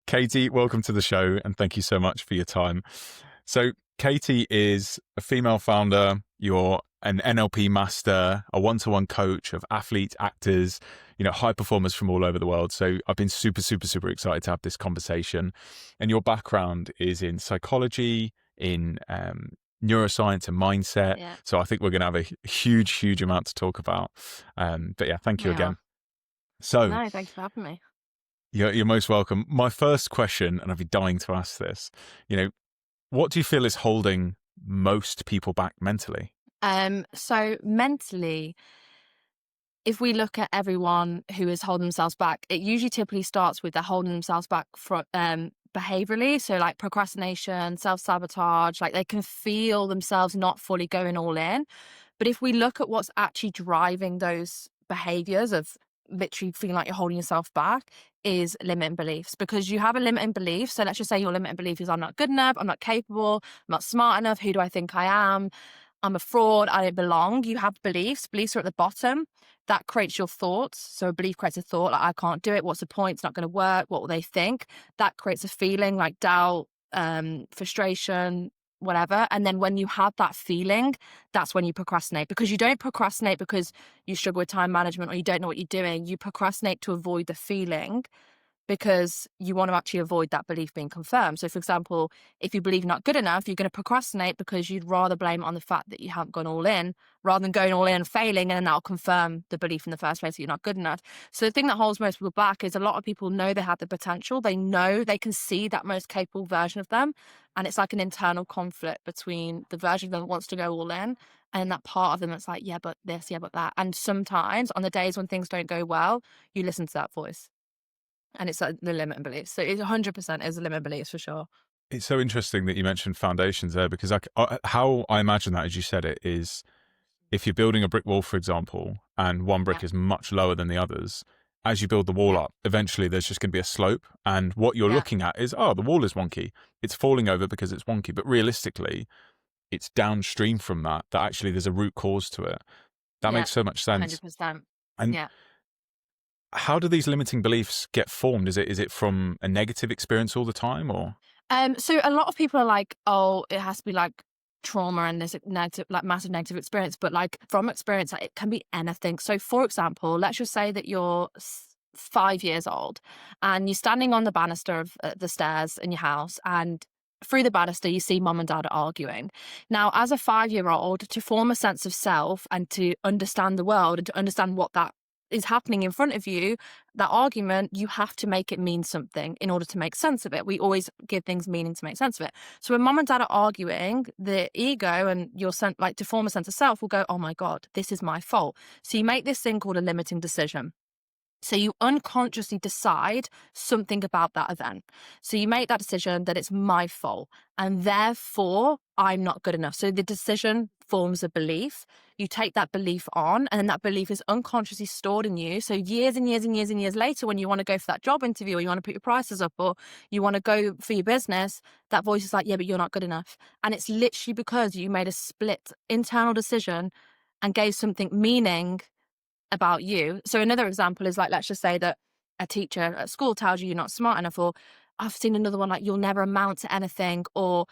Katie, welcome to the show, and thank you so much for your time. So, Katie is a female founder. You're an NLP master, a one-to-one coach of athletes, actors, high performers from all over the world. So I've been super, super, super excited to have this conversation. And your background is in psychology, in neuroscience and mindset. Yeah, So I think we're going to have a huge, huge amount to talk about. But yeah, thank you we again. are. So No, thanks for having me. you're most welcome. My first question, and I've been dying to ask this, what do you feel is holding most people back mentally? So mentally, if we look at everyone who is holding themselves back, it usually typically starts with they're holding themselves back from behaviorally. So like procrastination, self-sabotage, like they can feel themselves not fully going all in. But if we look at what's actually driving those behaviors of literally feeling like you're holding yourself back is limiting beliefs, because you have a limiting belief. So let's just say your limiting belief is I'm not good enough, I'm not capable, I'm not smart enough, who do I think I am? I'm a fraud, I don't belong. You have beliefs. Beliefs are at the bottom. That creates your thoughts. So a belief creates a thought like, I can't do it. What's the point? It's not going to work. What will they think? That creates a feeling like doubt, frustration, whatever. And then when you have that feeling, that's when you procrastinate, because you don't procrastinate because you struggle with time management or you don't know what you're doing. You procrastinate to avoid the feeling, because you want to actually avoid that belief being confirmed. So, for example, if you believe you're not good enough, you're going to procrastinate because you'd rather blame it on the fact that you haven't gone all in rather than going all in and failing, and then that'll confirm the belief in the first place that you're not good enough. So the thing that holds most people back is a lot of people know they have the potential. They know they can see that most capable version of them. And it's like an internal conflict between the version of them that wants to go all in and that part of them that's like, yeah, but this, yeah, but that. And sometimes on the days when things don't go well, you listen to that voice. And it's the limiting beliefs. So it's 100% is a limiting beliefs for sure. It's so interesting that you mentioned foundations there, because how I imagine that, as you said it, is if you're building a brick wall, for example, and one brick Yeah, is much lower than the others, as you build the wall yeah, up, eventually there's just going to be a slope. And what you're yeah, looking at is, oh, the wall is wonky. It's falling over because it's wonky. But realistically, it's downstream from that actually there's a root cause to it. That yeah, makes so much sense. 100%. And Yeah. how do these limiting beliefs get formed? Is it from a negative experience all the time, or? So a lot of people are like, oh, it has to be like trauma and this negative, like massive negative experience. But like from experience, like, it can be anything. So for example, let's just say that you're 5 years old and you're standing on the banister of the stairs in your house, and through the banister, you see mom and dad arguing. Now, as a 5-year-old, to form a sense of self and to understand the world and to understand what that is happening in front of you, that argument, you have to make it mean something in order to make sense of it. We always give things meaning to make sense of it. So when mom and dad are arguing, the ego and your like to form a sense of self will go, oh my God, this is my fault. So you make this thing called a limiting decision. So you unconsciously decide something about that event. So you make that decision that it's my fault and therefore I'm not good enough. So the decision forms a belief. You take that belief on, and then that belief is unconsciously stored in you. So years and years and years and years later, when you want to go for that job interview or you want to put your prices up or you want to go for your business, that voice is like, yeah, but you're not good enough. And it's literally because you made a split internal decision and gave something meaning about you. So another example is like, let's just say that a teacher at school tells you you're not smart enough, or I've seen another one like you'll never amount to anything, or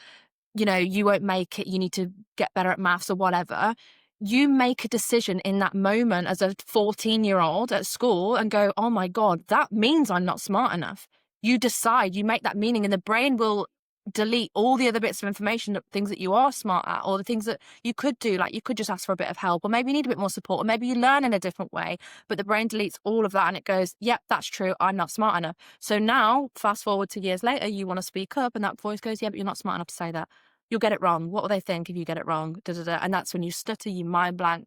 you won't make it, you need to get better at maths or whatever. You make a decision in that moment as a 14-year-old at school and go, oh my God, that means I'm not smart enough. You decide, you make that meaning, and the brain will delete all the other bits of information, things that you are smart at, or the things that you could do, like you could just ask for a bit of help, or maybe you need a bit more support, or maybe you learn in a different way, but the brain deletes all of that and it goes, yep, that's true, I'm not smart enough. So now, fast forward to years later, you want to speak up and that voice goes, yeah, but you're not smart enough to say that. You'll get it wrong. What will they think if you get it wrong? Da, da, da. And that's when you stutter, you mind blank,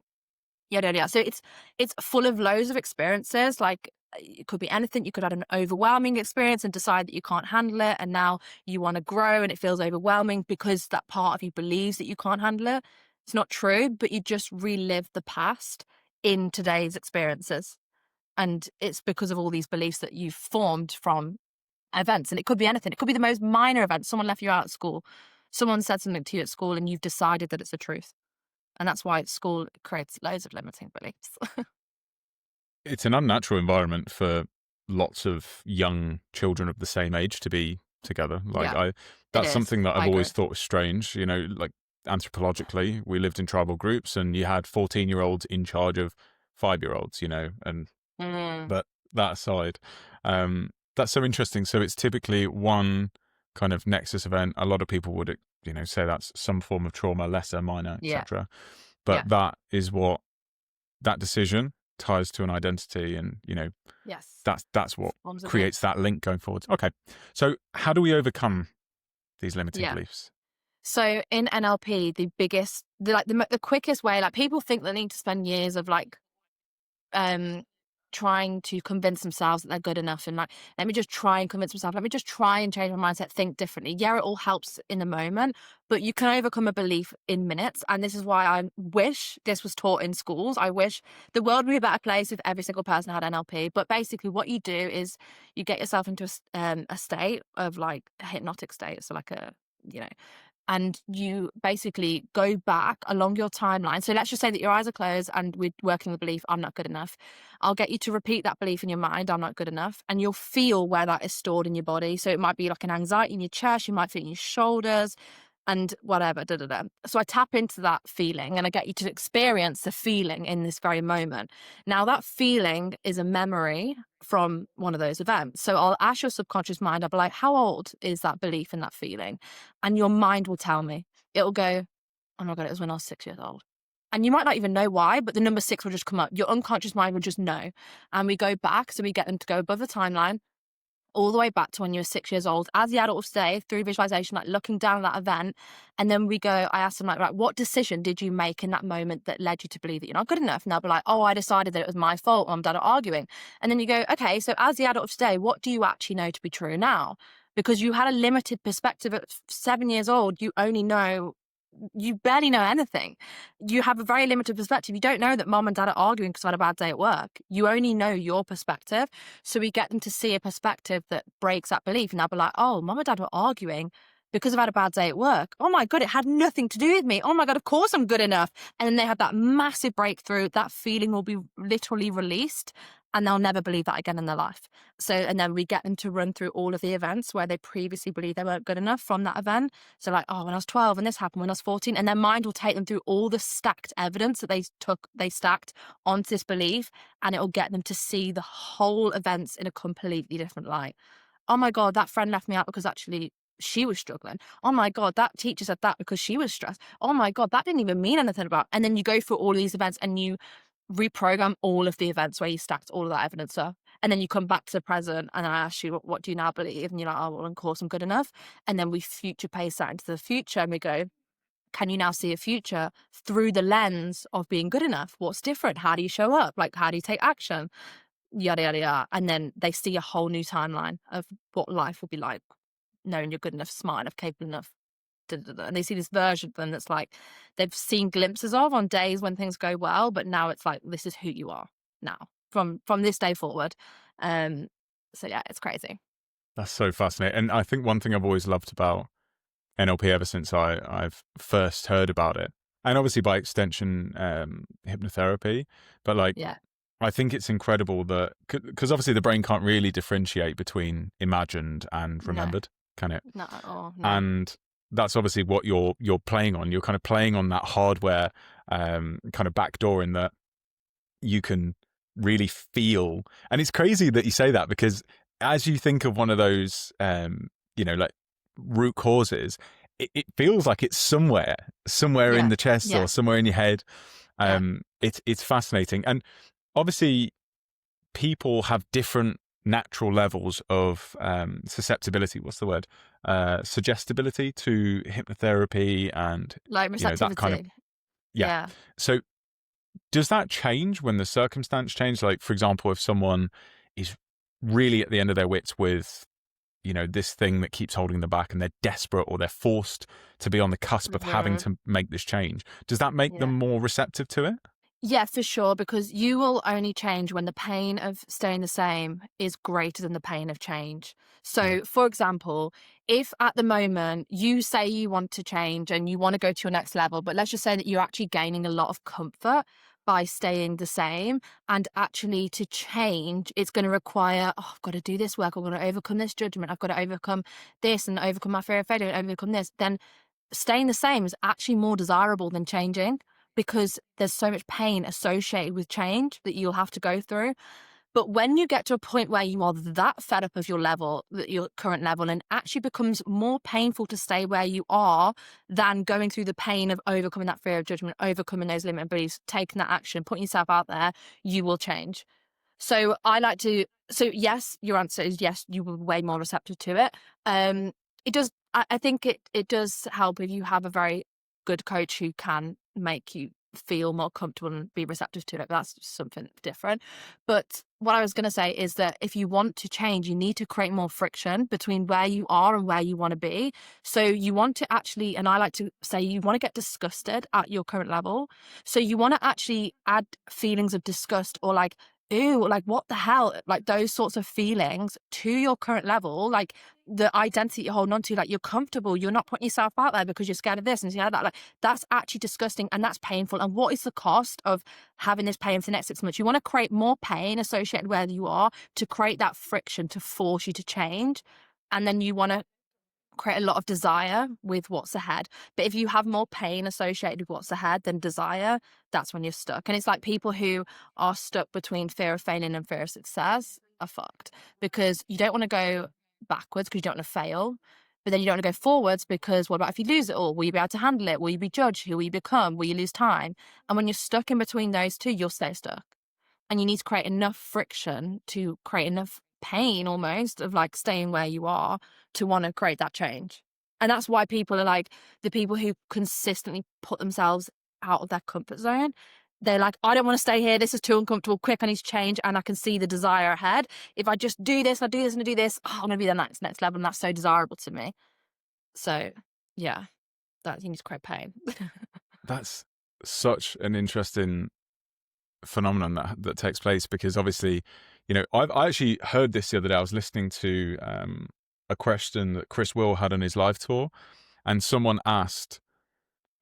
yada, yada. So it's full of loads of experiences. Like it could be anything. You could have an overwhelming experience and decide that you can't handle it, and now you want to grow and it feels overwhelming because that part of you believes that you can't handle it. It's not true, but you just relive the past in today's experiences. And it's because of all these beliefs that you've formed from events. And it could be anything. It could be the most minor event. Someone left you out at school. Someone said something to you at school and you've decided that it's the truth. And that's why school creates loads of limiting beliefs. It's an unnatural environment for lots of young children of the same age to be together. Like Yeah, it that's is. something that I I've agree. always thought was strange. You know, like anthropologically, we lived in tribal groups, and you had 14-year-olds in charge of 5-year-olds. You know, and Mm, that aside, that's so interesting. So it's typically one kind of nexus event. A lot of people would, you know, say that's some form of trauma, lesser, minor, yeah, etc. yeah, But that is what that decision ties to an identity, and you know, yes. that's what Forms of me. creates that link going forwards. Okay, so how do we overcome these limiting Yeah. beliefs? So in NLP, the quickest way, like people think they need to spend years of like um trying to convince themselves that they're good enough and like let me just try and convince myself, let me just try and change my mindset, think differently. Yeah, it all helps in the moment, but you can overcome a belief in minutes. And this is why I wish this was taught in schools. I wish the world would be a better place if every single person had NLP. But basically what you do is you get yourself into a state of like a hypnotic state, so like a, you know, and you basically go back along your timeline. So let's just say that your eyes are closed and we're working the belief, I'm not good enough. I'll get you to repeat that belief in your mind, I'm not good enough. And you'll feel where that is stored in your body. So it might be like an anxiety in your chest, you might feel it in your shoulders and whatever. Da, da, da. So I tap into that feeling and I get you to experience the feeling in this very moment. Now, that feeling is a memory from one of those events. So I'll ask your subconscious mind, I'll be like, how old is that belief and that feeling? And your mind will tell me. It'll go, oh my God, it was when I was 6 years old. And you might not even know why, but the number 6 will just come up. Your unconscious mind will just know. And we go back, so we get them to go above the timeline, all the way back to when you were 6 years old, as the adult of today, through visualization, like looking down at that event. And then we go, I ask them, like, right, what decision did you make in that moment that led you to believe that you're not good enough? And they'll be like, oh, I decided that it was my fault. Mum and dad are arguing. And then you go, okay, so as the adult of today, what do you actually know to be true now? Because you had a limited perspective at 7 years old. You barely know anything. You have a very limited perspective. You don't know that mom and dad are arguing because I had a bad day at work. You only know your perspective. So we get them to see a perspective that breaks that belief. And they'll be like, oh, mom and dad were arguing because I've had a bad day at work. Oh my God, it had nothing to do with me. Oh my God, of course I'm good enough. And then they have that massive breakthrough. That feeling will be literally released and they'll never believe that again in their life. So, and then we get them to run through all of the events where they previously believed they weren't good enough from that event. So like, oh, when I was 12 and this happened when I was 14, and their mind will take them through all the stacked evidence that they stacked onto this belief, and it will get them to see the whole events in a completely different light. Oh my God, that friend left me out because actually she was struggling. Oh my God, that teacher said that because she was stressed. Oh my God, that didn't even mean anything about. And then you go through all of these events and you reprogram all of the events where you stacked all of that evidence up. And then you come back to the present and I ask you, what do you now believe? And you're like, oh, well, of course I'm good enough. And then we future pace that into the future and we go, can you now see a future through the lens of being good enough? What's different? How do you show up? Like, how do you take action? Yada, yada, yada. And then they see a whole new timeline of what life will be like, knowing you're good enough, smart enough, capable enough. Da, da, da. And they see this version of them that's like they've seen glimpses of on days when things go well, but now it's like this is who you are now from this day forward. Um, so yeah, it's crazy. That's so fascinating. And I think one thing I've always loved about NLP ever since I've first heard about it, and obviously by extension, hypnotherapy, but like, Yeah, I think it's incredible that, because obviously the brain can't really differentiate between imagined and no, remembered, can it? not at all. No, And that's obviously what you're playing on. You're kind of playing on that hardware, kind of backdoor, in that you can really feel. And it's crazy that you say that, because as you think of one of those, like root causes, it feels like it's somewhere in yeah, the chest yeah, or somewhere in your head. yeah, It's fascinating. And obviously people have different natural levels of susceptibility. What's the word? Suggestibility to hypnotherapy, and like that kind of, receptivity. yeah. Yeah, So does that change when the circumstance change? Like, for example, if someone is really at the end of their wits with, this thing that keeps holding them back, and they're desperate, or they're forced to be on the cusp of having hmm, to make this change, does that make them yeah. more receptive to it? Yeah, for sure, because you will only change when the pain of staying the same is greater than the pain of change. Yeah. So, for example, if at the moment you say you want to change and you want to go to your next level, but let's just say that you're actually gaining a lot of comfort by staying the same. And actually, to change, it's going to require, oh, I've got to do this work. I've got to overcome this judgment. I've got to overcome this and overcome my fear of failure and overcome this. Then staying the same is actually more desirable than changing, because there's so much pain associated with change that you'll have to go through. But when you get to a point where you are that fed up of your level, your current level, and actually becomes more painful to stay where you are than going through the pain of overcoming that fear of judgment, overcoming those limiting beliefs, taking that action, putting yourself out there, you will change. So so yes, your answer is yes, you were way more receptive to it. It does, I think it does help if you have a very good coach who can make you feel more comfortable and be receptive to it. That's something different. But what I was going to say is that if you want to change, you need to create more friction between where you are and where you want to be. So you want to actually, and I like to say, you want to get disgusted at your current level. So you want to actually add feelings of disgust, or like, ew, like what the hell, like those sorts of feelings to your current level, like the identity you're holding on to, like you're comfortable, you're not putting yourself out there because you're scared of this and scared of that. Like that's actually disgusting and that's painful. And what is the cost of having this pain for the next 6 months? You want to create more pain associated where you are to create that friction to force you to change. And then you want to create a lot of desire with what's ahead. But if you have more pain associated with what's ahead than desire, that's when you're stuck. And it's like people who are stuck between fear of failing and fear of success are fucked, because you don't want to go backwards because you don't want to fail. But then you don't want to go forwards because what about if you lose it all? Will you be able to handle it? Will you be judged? Who will you become? Will you lose time? And when you're stuck in between those two, you'll stay stuck. And you need to create enough friction to create enough pain almost of like staying where you are to want to create that change. And that's why people are like, the people who consistently put themselves out of their comfort zone, they're like, I don't want to stay here. This is too uncomfortable. Quick, I need to change. And I can see the desire ahead. If I just do this, I do this and I do this, oh, I'm going to be the next level. And that's so desirable to me. So yeah, that you need to create pain. That's such an interesting phenomenon that takes place, because obviously, I actually heard this the other day. I was listening to a question that Chris Will had on his live tour, and someone asked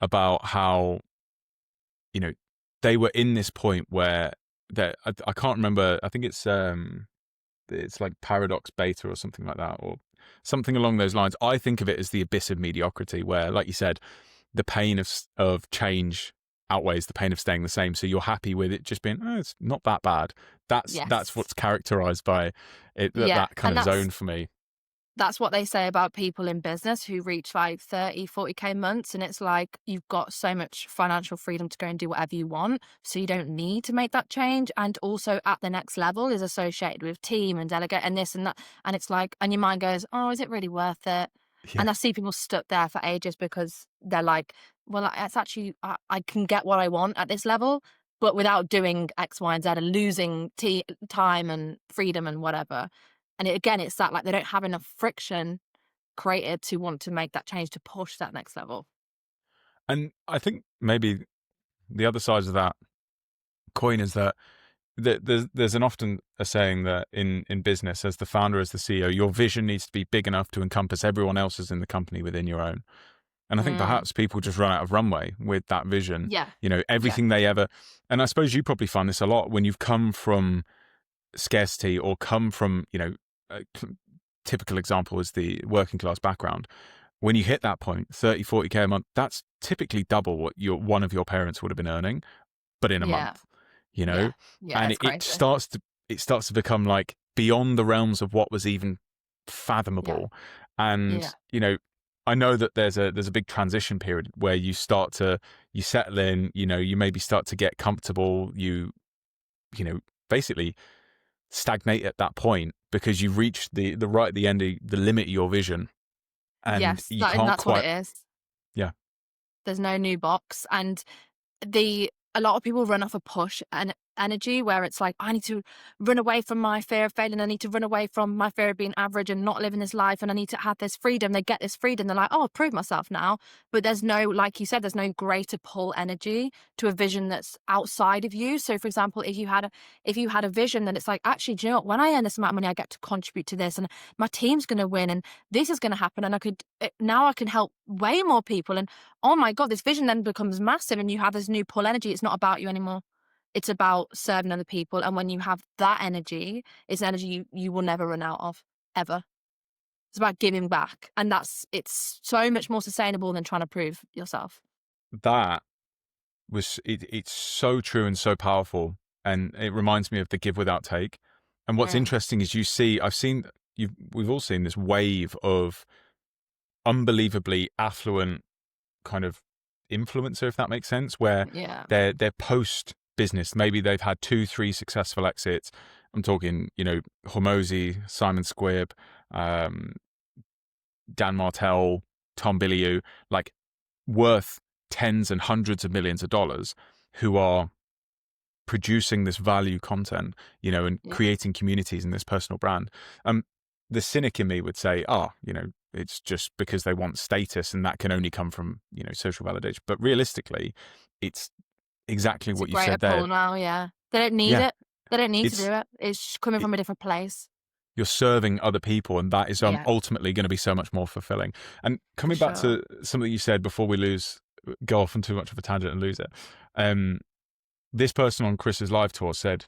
about how they were in this point where I can't remember. I think it's like paradox beta or something like that, or something along those lines. I think of it as the abyss of mediocrity, where, like you said, the pain of change outweighs the pain of staying the same. So you're happy with it just being, it's not that bad. That's Yes. what's characterized by it, Yeah. that kind And of zone for me. that's what they say about people in business who reach like 30, 40K months. And it's like, you've got so much financial freedom to go and do whatever you want. So you don't need to make that change. And also at the next level is associated with team and delegate and this and that. And it's like, and your mind goes, oh, is it really worth it? Yeah. And I see people stuck there for ages because they're like, well, it's actually, I can get what I want at this level, but without doing X, Y, and Z and losing time and freedom and whatever. And again, it's that like they don't have enough friction created to want to make that change to push that next level. And I think maybe the other side of that coin is that there's an often a saying that in business, as the founder, as the CEO, your vision needs to be big enough to encompass everyone else's in the company within your own. And I think Mm. perhaps people just run out of runway with that vision. Yeah. Everything they ever, and I suppose you probably find this a lot when you've come from scarcity or come from, a typical example is the working class background. When you hit that point, 30, 40K a month, that's typically double what one of your parents would have been earning, but in a Yeah. month, Yeah. Yeah. and It's it crazy. starts to become like beyond the realms of what was even Yeah. fathomable. And, Yeah. I know that there's a big transition period where you settle in, you maybe start to get comfortable, basically stagnate at that point because you've reached the right at the end of the limit of your vision, and Yes. you And can't that's what quite. it is. Yeah. There's no new box. And a lot of people run off a push and energy where it's like, I need to run away from my fear of failing. I need to run away from my fear of being average and not living this life. And I need to have this freedom. They get this freedom. They're like, oh, I've proved myself now. But there's no, like you said, there's no greater pull energy to a vision that's outside of you. So for example, if you had a vision, then it's like, actually, do you know what? When I earn this amount of money, I get to contribute to this and my team's going to win and this is going to happen. And now I can help way more people. And oh my God, this vision then becomes massive and you have this new pull energy. It's not about you anymore. It's about serving other people. And when you have that energy, it's energy you will never run out of, ever. It's about giving back. And it's so much more sustainable than trying to prove yourself. That it's so true and so powerful. And it reminds me of the give without take. And what's Mm, interesting is we've all seen this wave of unbelievably affluent kind of influencer, if that makes sense, where yeah. they're post business. Maybe they've had 2-3 successful exits. I'm talking, Hormozy, Simon Squibb, um, Dan Martell, Tom Bilyeu, like worth tens and hundreds of millions of dollars, who are producing this value content, and Yeah. creating communities in this personal brand. The cynic in me would say, it's just because they want status and that can only come from, social validation. But realistically, it's exactly It's a what you greater said there. pull now, yeah. They don't need Yeah, it. They don't need to it's do it. It's coming it, from a different place. you're serving other people, and that is Yeah, ultimately going to be so much more fulfilling. And for coming back sure. to something you said before we go off on too much of a tangent and lose it. This person on Chris's live tour said,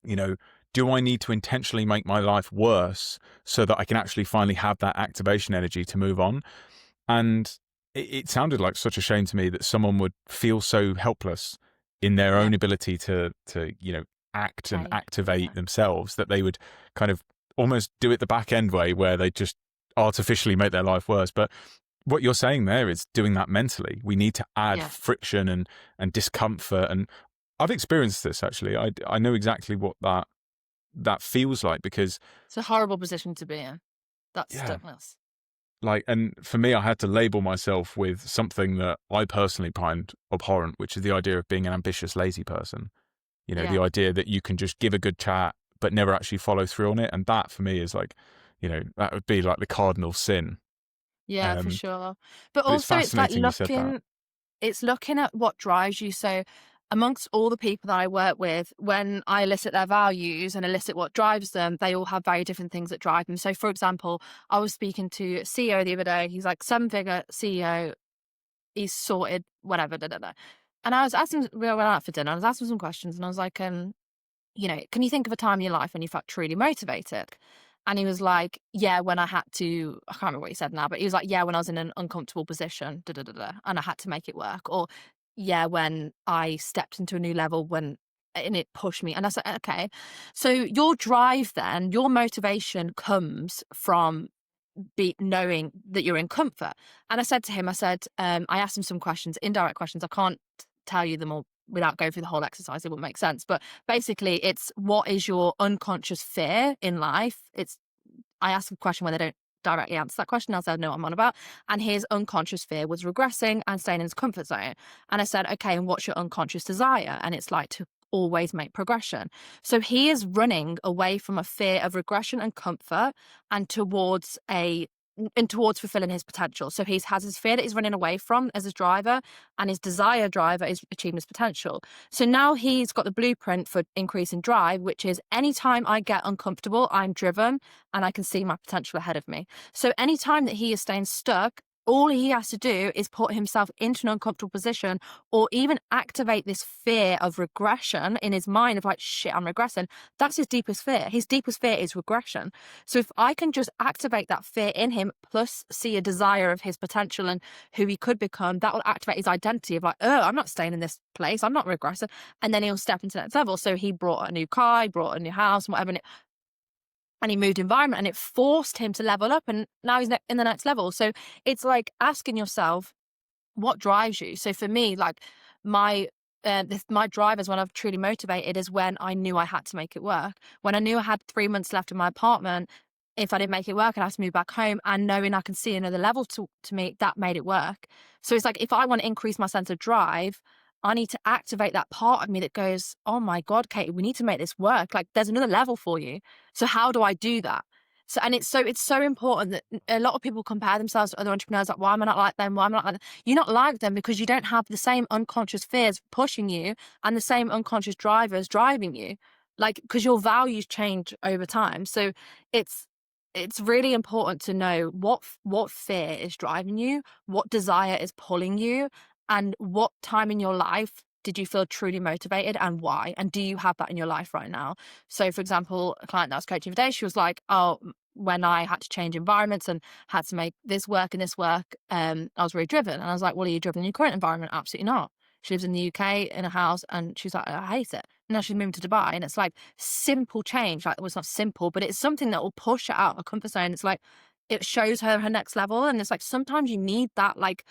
you know, do I need to intentionally make my life worse so that I can actually finally have that activation energy to move on? And it sounded like such a shame to me that someone would feel so helpless in their Yeah. own ability to act and Take. Yeah. activate themselves, that they would kind of almost do it the back end way where they just artificially make their life worse. But what you're saying there is doing that mentally. We need to add Yeah. friction and discomfort. And I've experienced this actually. I know exactly what that feels like, because It's a horrible position to be in. That's yeah, stuckness. and for me, I had to label myself with something that I personally find abhorrent, which is the idea of being an ambitious, lazy person. The Yeah. idea that you can just give a good chat but never actually follow through on it. And that for me is like, that would be like the cardinal sin. Yeah, for Um, sure. But but it's also it's like fascinating you said that. looking at what drives you. So amongst all the people that I work with, when I elicit their values and elicit what drives them, they all have very different things that drive them. So for example, I was speaking to a CEO the other day. He's like 7-figure CEO. He's sorted, whatever, da, da, da. And I was asking, we went out for dinner. I was asking some questions and I was like, can you think of a time in your life when you felt truly motivated? And he was like, yeah, when I had to, I can't remember what he said now, but he was like, yeah, when I was in an uncomfortable position, da, da, da, da, and I had to make it work. Or, yeah, when I stepped into a new level and it pushed me. And I said, okay. So your drive then, your motivation comes from knowing that you're in comfort. And I said to him, I asked him some questions, indirect questions. I can't tell you them all without going through the whole exercise. It wouldn't make sense. But basically, it's what is your unconscious fear in life? I asked a question when they don't directly answer that question. I said, no, I'm on about. And his unconscious fear was regressing and staying in his comfort zone. And I said, okay, and what's your unconscious desire? And it's like to always make progression. So he is running away from a fear of regression and comfort and towards fulfilling his potential. So he has his fear that he's running away from as his driver, and his desire driver is achieving his potential. So now he's got the blueprint for increasing drive, which is anytime I get uncomfortable, I'm driven and I can see my potential ahead of me. So anytime that he is staying stuck, all he has to do is put himself into an uncomfortable position or even activate this fear of regression in his mind of like, shit, I'm regressing. That's his deepest fear. His deepest fear is regression. So if I can just activate that fear in him, plus see a desire of his potential and who he could become, that will activate his identity of like, oh, I'm not staying in this place. I'm not regressing. And then he'll step into the next level. So he brought a new car, he brought a new house and whatever. And he moved environment and it forced him to level up. And now he's in the next level. So it's like asking yourself, what drives you? So for me, like my my drivers when I've truly motivated is when I knew I had to make it work. When I knew I had 3 months left in my apartment, if I didn't make it work, I'd have to move back home. And knowing I can see another level to me, that made it work. So it's like if I want to increase my sense of drive, I need to activate that part of me that goes, oh my God, Katie, we need to make this work. Like there's another level for you. So how do I do that? So, and it's so important that a lot of people compare themselves to other entrepreneurs. Like, why am I not like them? Why am I not like them? You're not like them because you don't have the same unconscious fears pushing you and the same unconscious drivers driving you. Like, because your values change over time. So it's really important to know what fear is driving you, what desire is pulling you, and what time in your life did you feel truly motivated, and why? And do you have that in your life right now? So, for example, a client that I was coaching today, she was like, oh, when I had to change environments and had to make this work and this work, I was really driven. And I was like, well, are you driven in your current environment? Absolutely not. She lives in the UK in a house, and she's like, I hate it. Now she's moving to Dubai, and it's like simple change. Like, well, it's not simple, but it's something that will push her out of her comfort zone. It's like, it shows her next level. And it's like, sometimes you need that, like,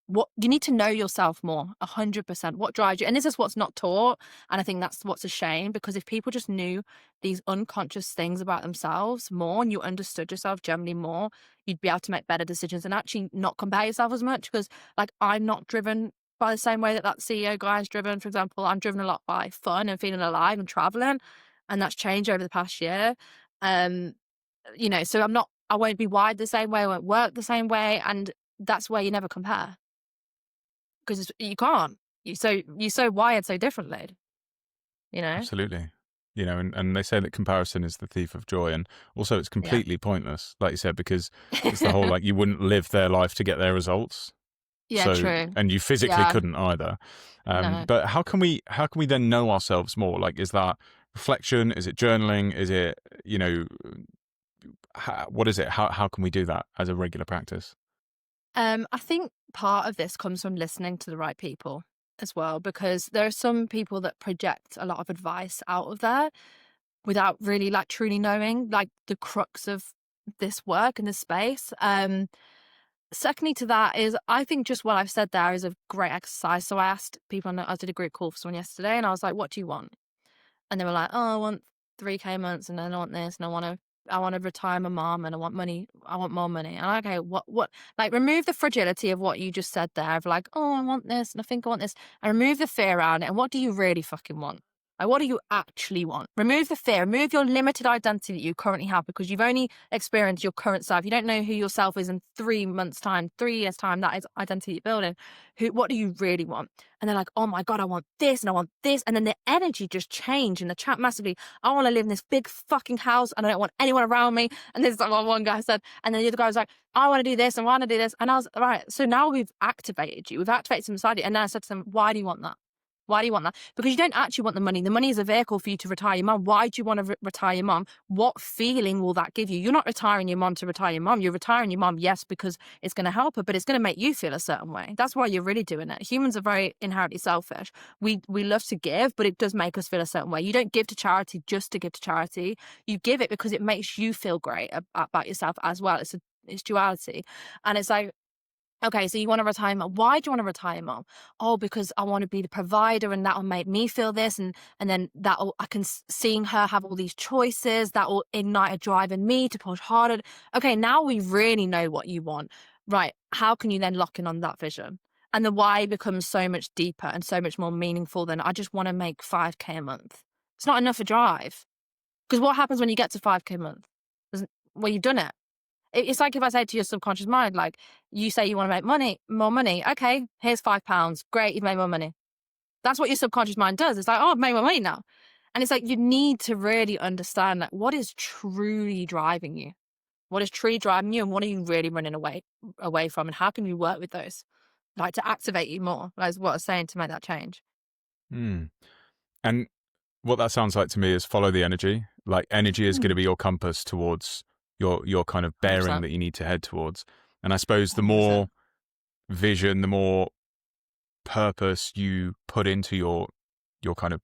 what you need to know yourself more, 100%. What drives you? And this is what's not taught. And I think that's what's a shame, because if people just knew these unconscious things about themselves more, and you understood yourself generally more, you'd be able to make better decisions and actually not compare yourself as much. Because, like, I'm not driven by the same way that CEO guy is driven. For example, I'm driven a lot by fun and feeling alive and traveling, and that's changed over the past year. Um, so I won't be wired the same way, I won't work the same way, and that's where you never compare, because you can't. You're so wired so differently, you know? Absolutely. And they say that comparison is the thief of joy. And also it's Yeah. completely pointless, like you said, because it's the whole, like, you wouldn't live their life to get their results. Yeah, So, true. and you physically Yeah, couldn't either. no. But how can we then know ourselves more? Like, is that reflection? Is it journaling? Is it, what is it? How can we do that as a regular practice? I think part of this comes from listening to the right people as well, because there are some people that project a lot of advice out of there without really, like, truly knowing, like, the crux of this work and this space. Secondly to that is, I think just what I've said there is a great exercise. So I asked people, I did a group call for someone yesterday, and I was like, what do you want? And they were like, oh, I want 3K months, and then I want this, and I want to retire my mom, and I want money. I want more money. And I'm like, okay, like, remove the fragility of what you just said there of like, oh, I want this, and I think I want this, and remove the fear around it. And what do you really fucking want? Like, what do you actually want? Remove the fear, remove your limited identity that you currently have, because you've only experienced your current self. You don't know who yourself is in 3 months' time, 3 years' time. That is identity you're building. What do you really want? And they're like, oh my God, I want this and I want this. And then the energy just changed in the chat massively. I want to live in this big fucking house and I don't want anyone around me. And this is like what one guy said. And then the other guy was like, I want to do this and I want to do this. And I was, right, so now we've activated you. We've activated some inside you. And then I said to them, why do you want that? Why do you want that? Because you don't actually want the money. The money is a vehicle for you to retire your mum. Why do you want to retire your mum? What feeling will that give you? You're not retiring your mum to retire your mum. You're retiring your mum, yes, because it's going to help her, but it's going to make you feel a certain way. That's why you're really doing it. Humans are very inherently selfish. We love to give, but it does make us feel a certain way. You don't give to charity just to give to charity. You give it because it makes you feel great about yourself as well. It's duality. And it's like, okay, so you want to retire mom. Why do you want to retire mom? Oh, because I want to be the provider, and that will make me feel this, and then I can seeing her have all these choices that will ignite a drive in me to push harder. Okay, now we really know what you want, right? How can you then lock in on that vision? And the why becomes so much deeper and so much more meaningful than I just want to make 5K a month. It's not enough to drive, because what happens when you get to 5K a month? Well, you've done it. It's like if I say to your subconscious mind, like, you say you want to make more money. Okay, here's £5. Great, you've made more money. That's what your subconscious mind does. It's like, oh, I've made more money now. And it's like, you need to really understand that what is truly driving you? What is truly driving you, and what are you really running away from? And how can you work with those? Like, to activate you more, that's what I was saying, to make that change. Hmm. And what that sounds like to me is follow the energy. Like, energy is going to Mm. be your compass towards your kind of bearing 100%. that you need to head towards. And I suppose the 100%. more vision, the more purpose you put into your kind of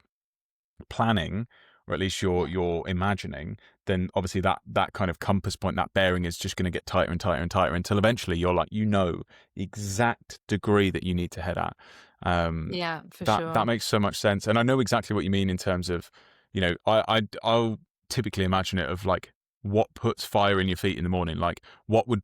planning, or at least Yeah. your imagining, then obviously that kind of compass point, that bearing, is just going to get tighter and tighter and tighter until eventually you're like, the exact degree that you need to head at. Yeah, for That sure. makes so much sense, and I know exactly what you mean in terms of, I'll typically imagine it of like, what puts fire in your feet in the morning, like what would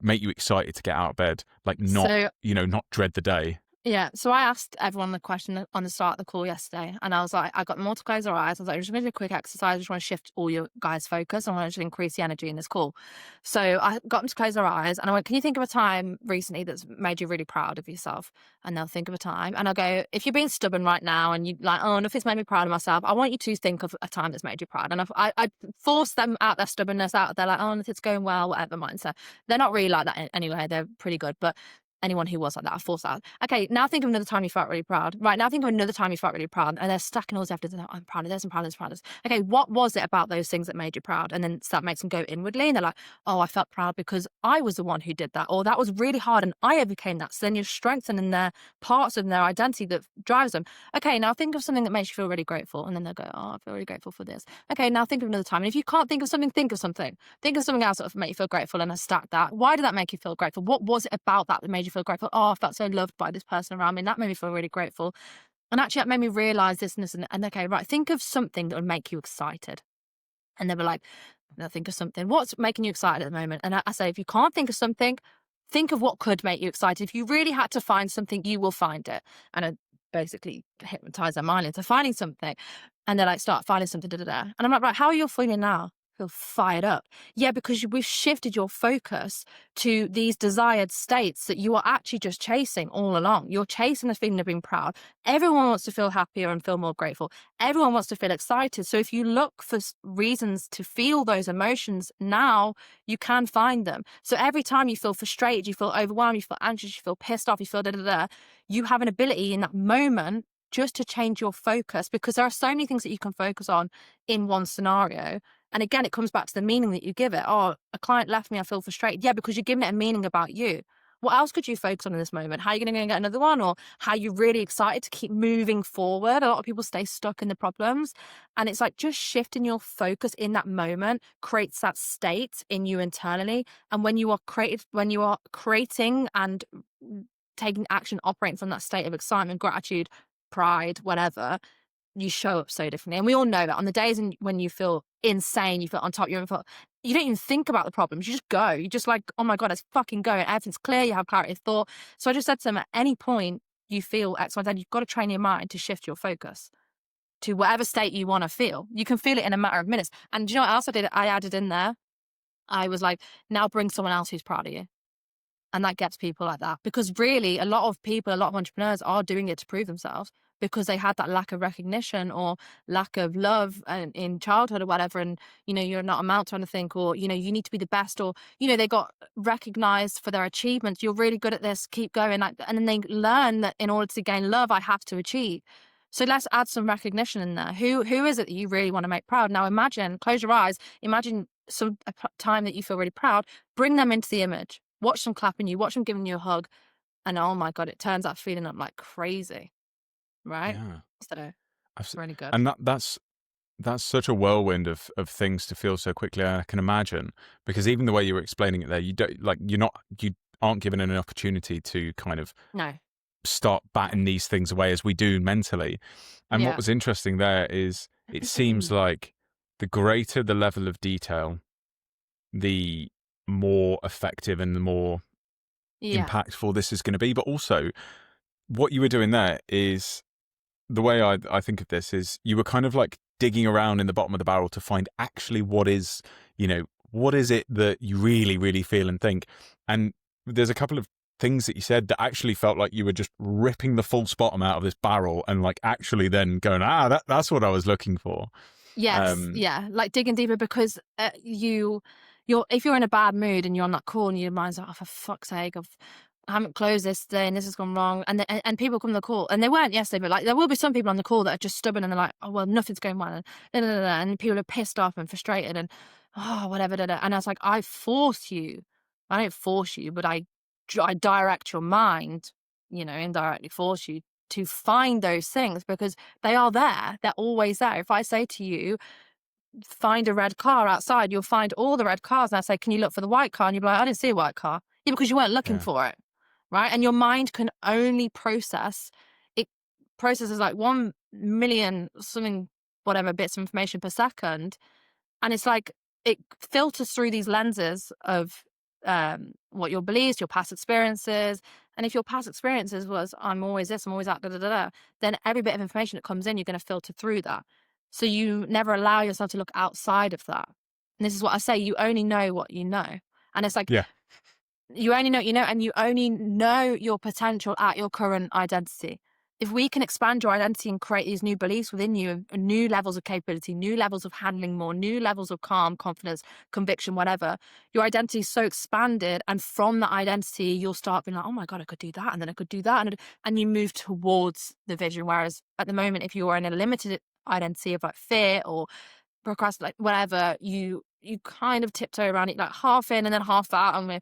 make you excited to get out of bed, like not So not dread the day. Yeah, so I asked everyone the question on the start of the call yesterday, and I was like, I got them all to close their eyes. I was like, I'm just going to do a quick exercise. I just want to shift all your guys' focus. I want to increase the energy in this call. So I got them to close their eyes, and I went, can you think of a time recently that's made you really proud of yourself? And they'll think of a time. And I'll go, if you're being stubborn right now and you like, oh, nothing's made me proud of myself, I want you to think of a time that's made you proud. And I force them out their stubbornness out. They're like, oh, nothing's going well, whatever mindset. They're not really like that anyway. They're pretty good. But anyone who was like that, I force that. Okay, now think of another time you felt really proud. Right, now think of another time you felt really proud. And they're stacking all this evidence. I'm proud of this, I'm proud of this, I'm proud of this. Okay, what was it about those things that made you proud? And then that makes them go inwardly and they're like, oh, I felt proud because I was the one who did that. Or that was really hard and I overcame that. So then you're strengthening their parts of their identity that drives them. Okay, now think of something that makes you feel really grateful. And then they'll go, oh, I feel really grateful for this. Okay, now think of another time. And if you can't think of something, think of something. Think of something else that would make you feel grateful and stack that. Why did that make you feel grateful? What was it about that that made you feel grateful? Oh, I felt so loved by this person around me. And that made me feel really grateful. And actually, that made me realize this and this. And okay, right, think of something that would make you excited. And they were like, "No, think of something. What's making you excited at the moment?" And I say, if you can't think of something, think of what could make you excited. If you really had to find something, you will find it. And I basically hypnotize their mind into finding something. And they're like, start finding something, da da da. And I'm like, right, how are you feeling now? Feel fired up. Yeah, because we've shifted your focus to these desired states that you are actually just chasing all along. You're chasing the feeling of being proud. Everyone wants to feel happier and feel more grateful. Everyone wants to feel excited. So if you look for reasons to feel those emotions now, you can find them. So every time you feel frustrated, you feel overwhelmed, you feel anxious, you feel pissed off, you feel da da da, you have an ability in that moment just to change your focus, because there are so many things that you can focus on in one scenario. And again, it comes back to the meaning that you give it. Oh, a client left me, I feel frustrated. Yeah, because you're giving it a meaning about you. What else could you focus on in this moment? How are you going to go and get another one? Or how you're really excited to keep moving forward? A lot of people stay stuck in the problems. And it's like just shifting your focus in that moment creates that state in you internally. And when you are creating and taking action, operating from that state of excitement, gratitude, pride, whatever, you show up so differently. And we all know that on the days when you feel insane, you feel on top, you don't even think about the problems. You just go. You just like, oh my God, let's fucking go. And everything's clear. You have clarity of thought. So I just said to them, at any point you feel X, Y, Z, you've got to train your mind to shift your focus to whatever state you want to feel. You can feel it in a matter of minutes. And do you know what else I did? I added in there. I was like, now bring someone else who's proud of you. And that gets people like that. Because really, a lot of people, a lot of entrepreneurs are doing it to prove themselves because they had that lack of recognition or lack of love in childhood or whatever. And, you're not amount to anything, or, you need to be the best, or, they got recognized for their achievements. You're really good at this, keep going. And then they learn that in order to gain love, I have to achieve. So let's add some recognition in there. Who is it that you really want to make proud? Now imagine, close your eyes, imagine a time that you feel really proud, bring them into the image. Watch them clapping you, watch them giving you a hug. And oh my God, it turns that feeling up like crazy. Right? Yeah. So it's really good. And that's such a whirlwind of things to feel so quickly. I can imagine, because even the way you were explaining it there, you aren't given an opportunity to kind of No. start batting these things away as we do mentally. And Yeah. what was interesting there is it seems like the greater the level of detail, the more effective and the more impactful this is going to be. But also what you were doing there is, the way I think of this is, you were kind of like digging around in the bottom of the barrel to find actually what is it that you really, really feel and think. And there's a couple of things that you said that actually felt like you were just ripping the false bottom out of this barrel and like actually then going, that's what I was looking for. Yes. Yeah. Like digging deeper, because if you're in a bad mood and you're on that call and your mind's like, oh, for fuck's sake, I haven't closed this today and this has gone wrong. And people come to the call, and they weren't yesterday, but like there will be some people on the call that are just stubborn and they're like, oh, well, nothing's going well. And, and people are pissed off and frustrated and, oh, whatever. And I was like, I don't force you, but I direct your mind, indirectly force you to find those things, because they are there. They're always there. If I say to you, find a red car outside, you'll find all the red cars. And I say, can you look for the white car? And you'll be like, I didn't see a white car. Yeah, because you weren't looking for it. Right. And your mind can only it processes like 1 million something, whatever bits of information per second. And it's like, it filters through these lenses of what your beliefs, your past experiences. And if your past experiences was, I'm always this, I'm always that, then every bit of information that comes in, you're going to filter through that. So you never allow yourself to look outside of that. And this is what I say, you only know what you know. And it's like, you only know what you know, and you only know your potential at your current identity. if we can expand your identity and create these new beliefs within you, and new levels of capability, new levels of handling more, new levels of calm, confidence, conviction, whatever, your identity is so expanded. And from that identity, you'll start being like, oh my God, I could do that. And then I could do that. And you move towards the vision. Whereas at the moment, if you are in a limited identity of like fear or procrastinate, whatever, you kind of tiptoe around it, like half in and then half out, and we're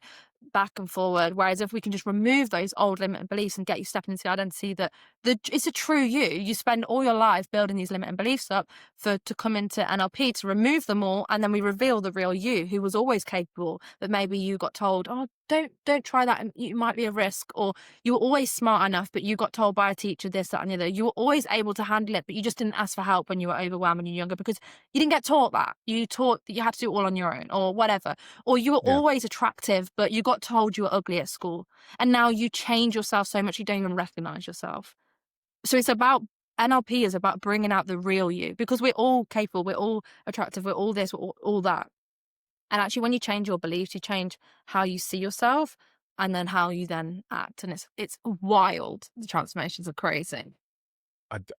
back and forward. Whereas if we can just remove those old limiting beliefs and get you stepping into the identity that it's a true you spend all your life building these limiting beliefs up to come into NLP to remove them all, and then we reveal the real you who was always capable, but maybe you got told, oh, don't try that, it might be a risk, or you were always smart enough but you got told by a teacher this, that and the other. You were always able to handle it, but you just didn't ask for help when you were overwhelmed when you were younger because you didn't get taught that. You taught that you had to do it all on your own or whatever. Or you were Yeah. always attractive but you got told you were ugly at school, and now you change yourself so much you don't even recognize yourself. So it's about, NLP is about bringing out the real you, because we're all capable, we're all attractive, we're all this, we're all that. And actually, when you change your beliefs, you change how you see yourself and then how you then act. And it's wild. The transformations are crazy.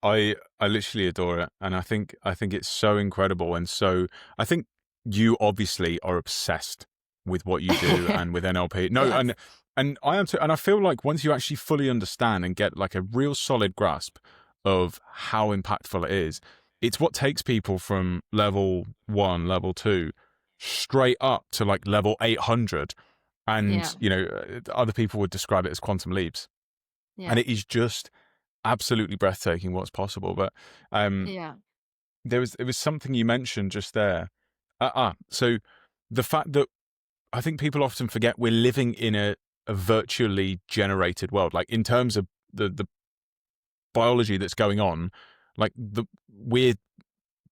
I literally adore it, and I think it's so incredible, and so I think you obviously are obsessed with what you do and with NLP. No, Yes. and I am too, and I feel like once you actually fully understand and get like a real solid grasp of how impactful it is, it's what takes people from level 1, level 2, straight up to like level 800, and Yeah. other people would describe it as quantum leaps, and Yeah. it is just absolutely breathtaking what's possible. But Yeah. it was something you mentioned just there. So the fact that I think people often forget we're living in a virtually generated world, like in terms of the biology that's going on, like we're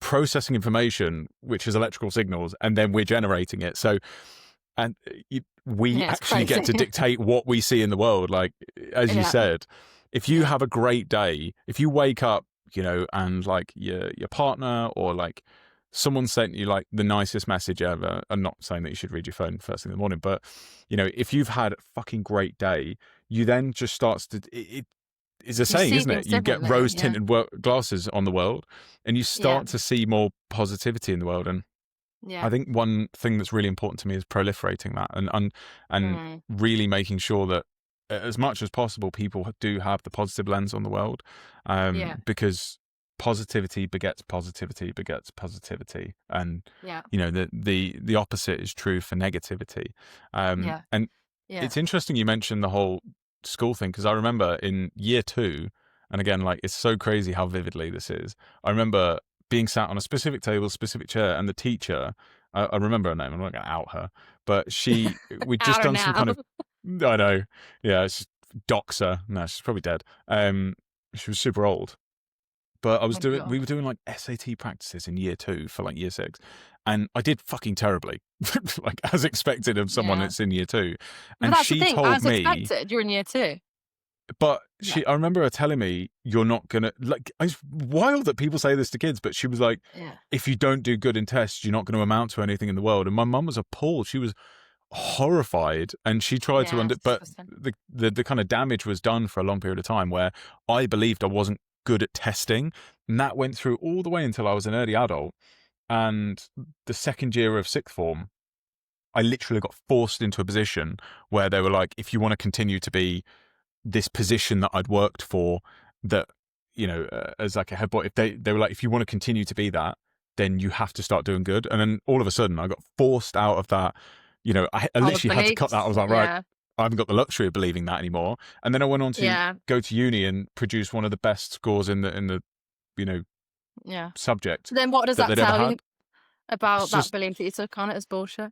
processing information, which is electrical signals, and then we're generating it. So, and we Yeah, it's actually get to crazy. dictate what we see in the world. Like, as you Yeah. said, if you Yeah. have a great day, if you wake up, and like your partner or like someone sent you like the nicest message ever, I'm not saying that you should read your phone first thing in the morning, but if you've had a fucking great day, you then just starts to, it is a You saying, see isn't it? things You get differently. rose Yeah. tinted glasses on the world, and you Yeah. start to see more positivity in the world. And Yeah. I think one thing that's really important to me is proliferating that and Mm. really making sure that as much as possible people do have the positive lens on the world, Yeah. because positivity begets positivity begets positivity, and Yeah. the opposite is true for negativity. Yeah. And Yeah. it's interesting you mentioned the whole school thing, because I remember in year 2, and again, like, it's so crazy how vividly this is. I remember being sat on a specific table, specific chair, and the teacher, I remember her name, I'm not going to out her, but we'd just Out or done some now. kind of, I know, yeah, it's doxer. No, she's probably dead. She was super old. But Oh we God. were doing like SAT practices in year 2 for like year 6, and I did fucking terribly, like as expected of someone Yeah. that's in year 2. But And that's the she thing, told as me, expected, you're in year 2. but Yeah. I remember her telling me, you're not gonna, like, it's wild that people say this to kids, but she was like, Yeah. if you don't do good in tests, you're not going to amount to anything in the world. And my mum was appalled. She was horrified, and she tried to Yeah. It's but disgusting. the kind of damage was done for a long period of time where I believed I wasn't good at testing, and that went through all the way until I was an early adult. And the second year of sixth form, I literally got forced into a position where they were like, if you want to continue to be this position that I'd worked for, that as like a head boy, if they were like, if you want to continue to be that, then you have to start doing good. And then all of a sudden I got forced out of that. I Old literally had to cut that. I beliefs. was like, right, Yeah. I haven't got the luxury of believing that anymore. And then I went on to Yeah. go to uni and produce one of the best scores in the you know Yeah. subject So then what does that that they'd ever tell you had. It's about that just, belief that you took on it as bullshit?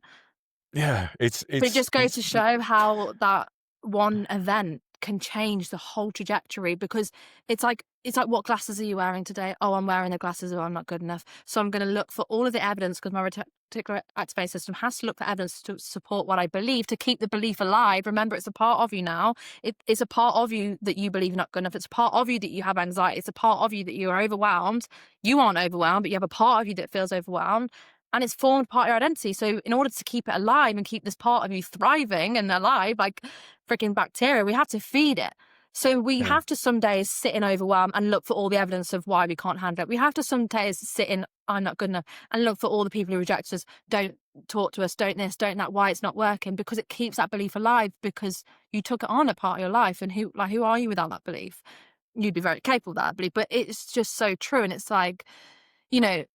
yeah, But it just goes to show how that one event can change the whole trajectory, because it's like what glasses are you wearing today? Oh, I'm wearing the glasses, or I'm not good enough. So I'm going to look for all of the evidence, because my reticular activating system has to look for evidence to support what I believe, to keep the belief alive. Remember, it's a part of you now. It's a part of you that you believe you're not good enough. It's a part of you that you have anxiety. It's a part of you that you are overwhelmed. You aren't overwhelmed, but you have a part of you that feels overwhelmed. And it's formed part of your identity. So in order to keep it alive and keep this part of you thriving and alive, like freaking bacteria, we have to feed it. So we Yeah. have to some days sit in overwhelm and look for all the evidence of why we can't handle it. We have to some days sit in I'm not good enough and look for all the people who reject us, don't talk to us, don't this, don't that, why it's not working, because it keeps that belief alive because you took it on a part of your life. And who are you without that belief? You'd be very capable of that belief, but it's just so true. And it's like, you know,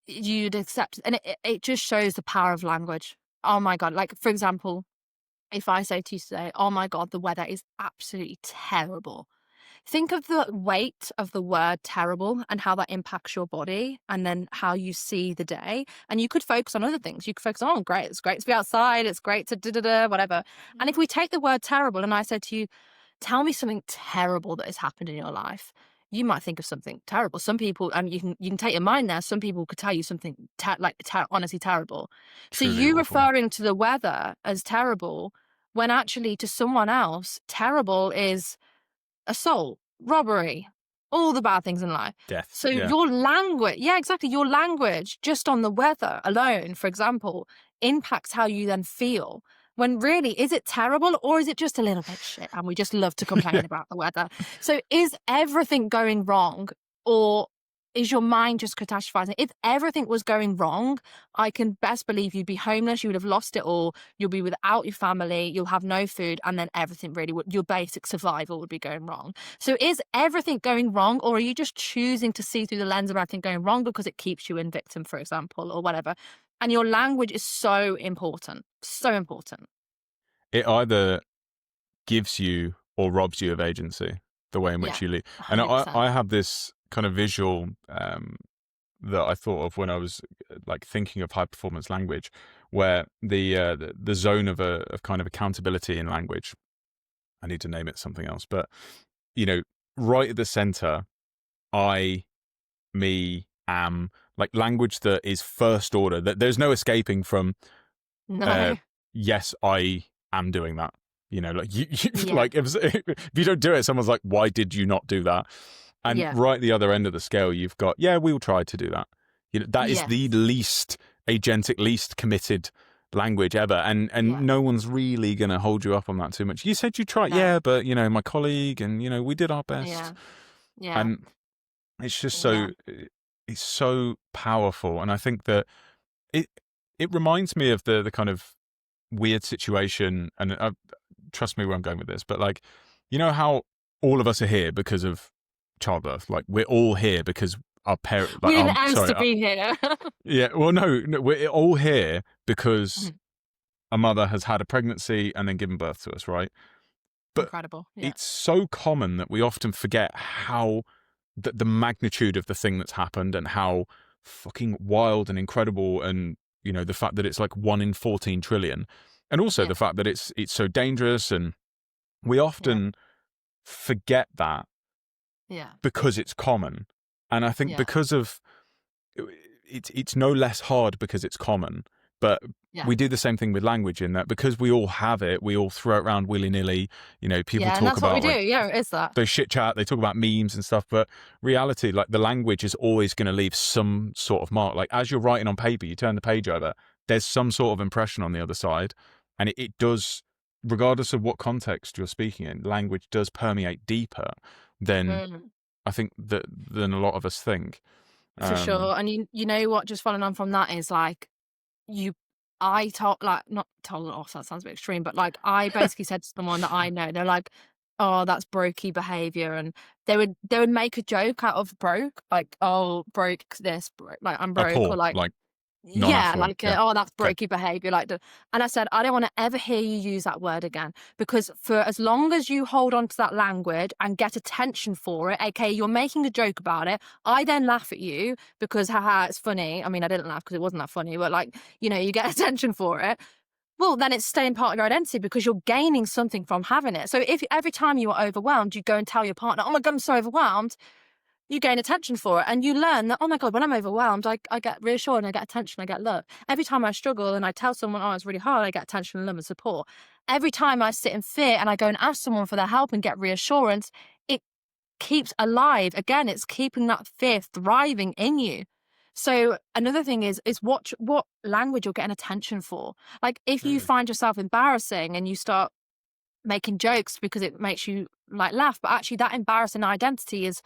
you'd accept, and it just shows the power of language. Oh my God. Like, for example, if I say to you today, oh my God, the weather is absolutely terrible. Think of the weight of the word terrible and how that impacts your body and then how you see the day. And you could focus on other things. You could focus on, oh, great, it's great to be outside. It's great to da-da-da, whatever. And if we take the word terrible and I said to you, tell me something terrible that has happened in your life, you might think of something terrible. Some people, you can take your mind there. Some people could tell you something honestly terrible. So Truly you awful. referring to the weather as terrible when actually to someone else, terrible is assault, robbery, all the bad things in life. Death. So Yeah. your language, yeah, exactly. Your language just on the weather alone, for example, impacts how you then feel. When really, is it terrible or is it just a little bit shit and we just love to Yeah. complain about the weather? So is everything going wrong or is your mind just catastrophizing? If everything was going wrong, I can best believe you'd be homeless, you would have lost it all, you'll be without your family, you'll have no food, and then everything really would, your basic survival would be going wrong. So is everything going wrong, or are you just choosing to see through the lens of everything going wrong because it keeps you in victim, for example, or whatever? And your language is so important, so important. It either gives you or robs you of agency, the way in Yeah, which you lead. And 100%. I have this kind of visual that I thought of when I was like thinking of high performance language, where the zone of kind of accountability in language, I need to name it something else, but you know, right at the center, I, me, am, like language that is first order, that there's no escaping from. Uh, No. yes, I am doing that. You know, like you Yeah, like if you don't do it, someone's like, why did you not do that? And yeah, right at the other end of the scale, you've got, yeah, we'll try to do that. You know, that is yes, the least agentic, least committed language ever. And yeah, no one's really going to hold you up on that too much. You said you tried, no, yeah, but you know, my colleague and you know, we did our best. yeah, yeah, And it's just yeah, it's so powerful. And I think that it it reminds me of the kind of weird situation, and trust me where I'm going with this, but like, you know how all of us are here because of childbirth? Like we're all here because our parent, we like, didn't ask sorry, to be here. yeah, well, no, we're all here because Mhm. a mother has had a pregnancy and then given birth to us, right? But Incredible, yeah, it's so common that we often forget how the magnitude of the thing that's happened and how fucking wild and incredible, and you know the fact that it's like 1 in 14 trillion, and also yeah, the fact that it's so dangerous, and we yeah, often forget that yeah, because it's common. And I think yeah, because of it's no less hard because it's common, but yeah. we do the same thing with language in that because we all have it, we all throw it around willy-nilly. You know, people Yeah, and talk that's what we about do. like Yeah, it is that. they shit chat, they talk about memes and stuff, but reality, like the language is always going to leave some sort of mark. Like as you're writing on paper, you turn the page over, there's some sort of impression on the other side. And it does, regardless of what context you're speaking in, language does permeate deeper than Mm, I think that than a lot of us think. for Um, sure. And you know what? Just following on from that is like you. I told like not told off. That sounds a bit extreme, but like I basically said to someone that I know, they're like, "Oh, that's brokey behavior," and they would make a joke out of broke, like, "Oh, broke this, like I'm a broke," or poor, like like yeah, non-affluent. like, Yeah. "Oh, that's Okay. brokey behavior," like, the and I said, "I don't wanna ever hear you use that word again, because for as long as you hold on to that language and get attention for it, aka you're making a joke about it, I then laugh at you because, haha, it's funny." I mean, I didn't laugh because it wasn't that funny, but, like, you know, you get attention for it. Well, then it's staying part of your identity because you're gaining something from having it. So if every time you are overwhelmed, you go and tell your partner, "Oh my God, I'm so overwhelmed," you gain attention for it and you learn that, oh my God, when I'm overwhelmed, I get reassured and I get attention, I get love. Every time I struggle and I tell someone, oh, it's really hard, I get attention and love and support. Every time I sit in fear and I go and ask someone for their help and get reassurance, it keeps alive. Again, it's keeping that fear thriving in you. So another thing is what language you're getting attention for. Like if you Absolutely. find yourself embarrassing and you start making jokes because it makes you like laugh, but actually that embarrassing identity is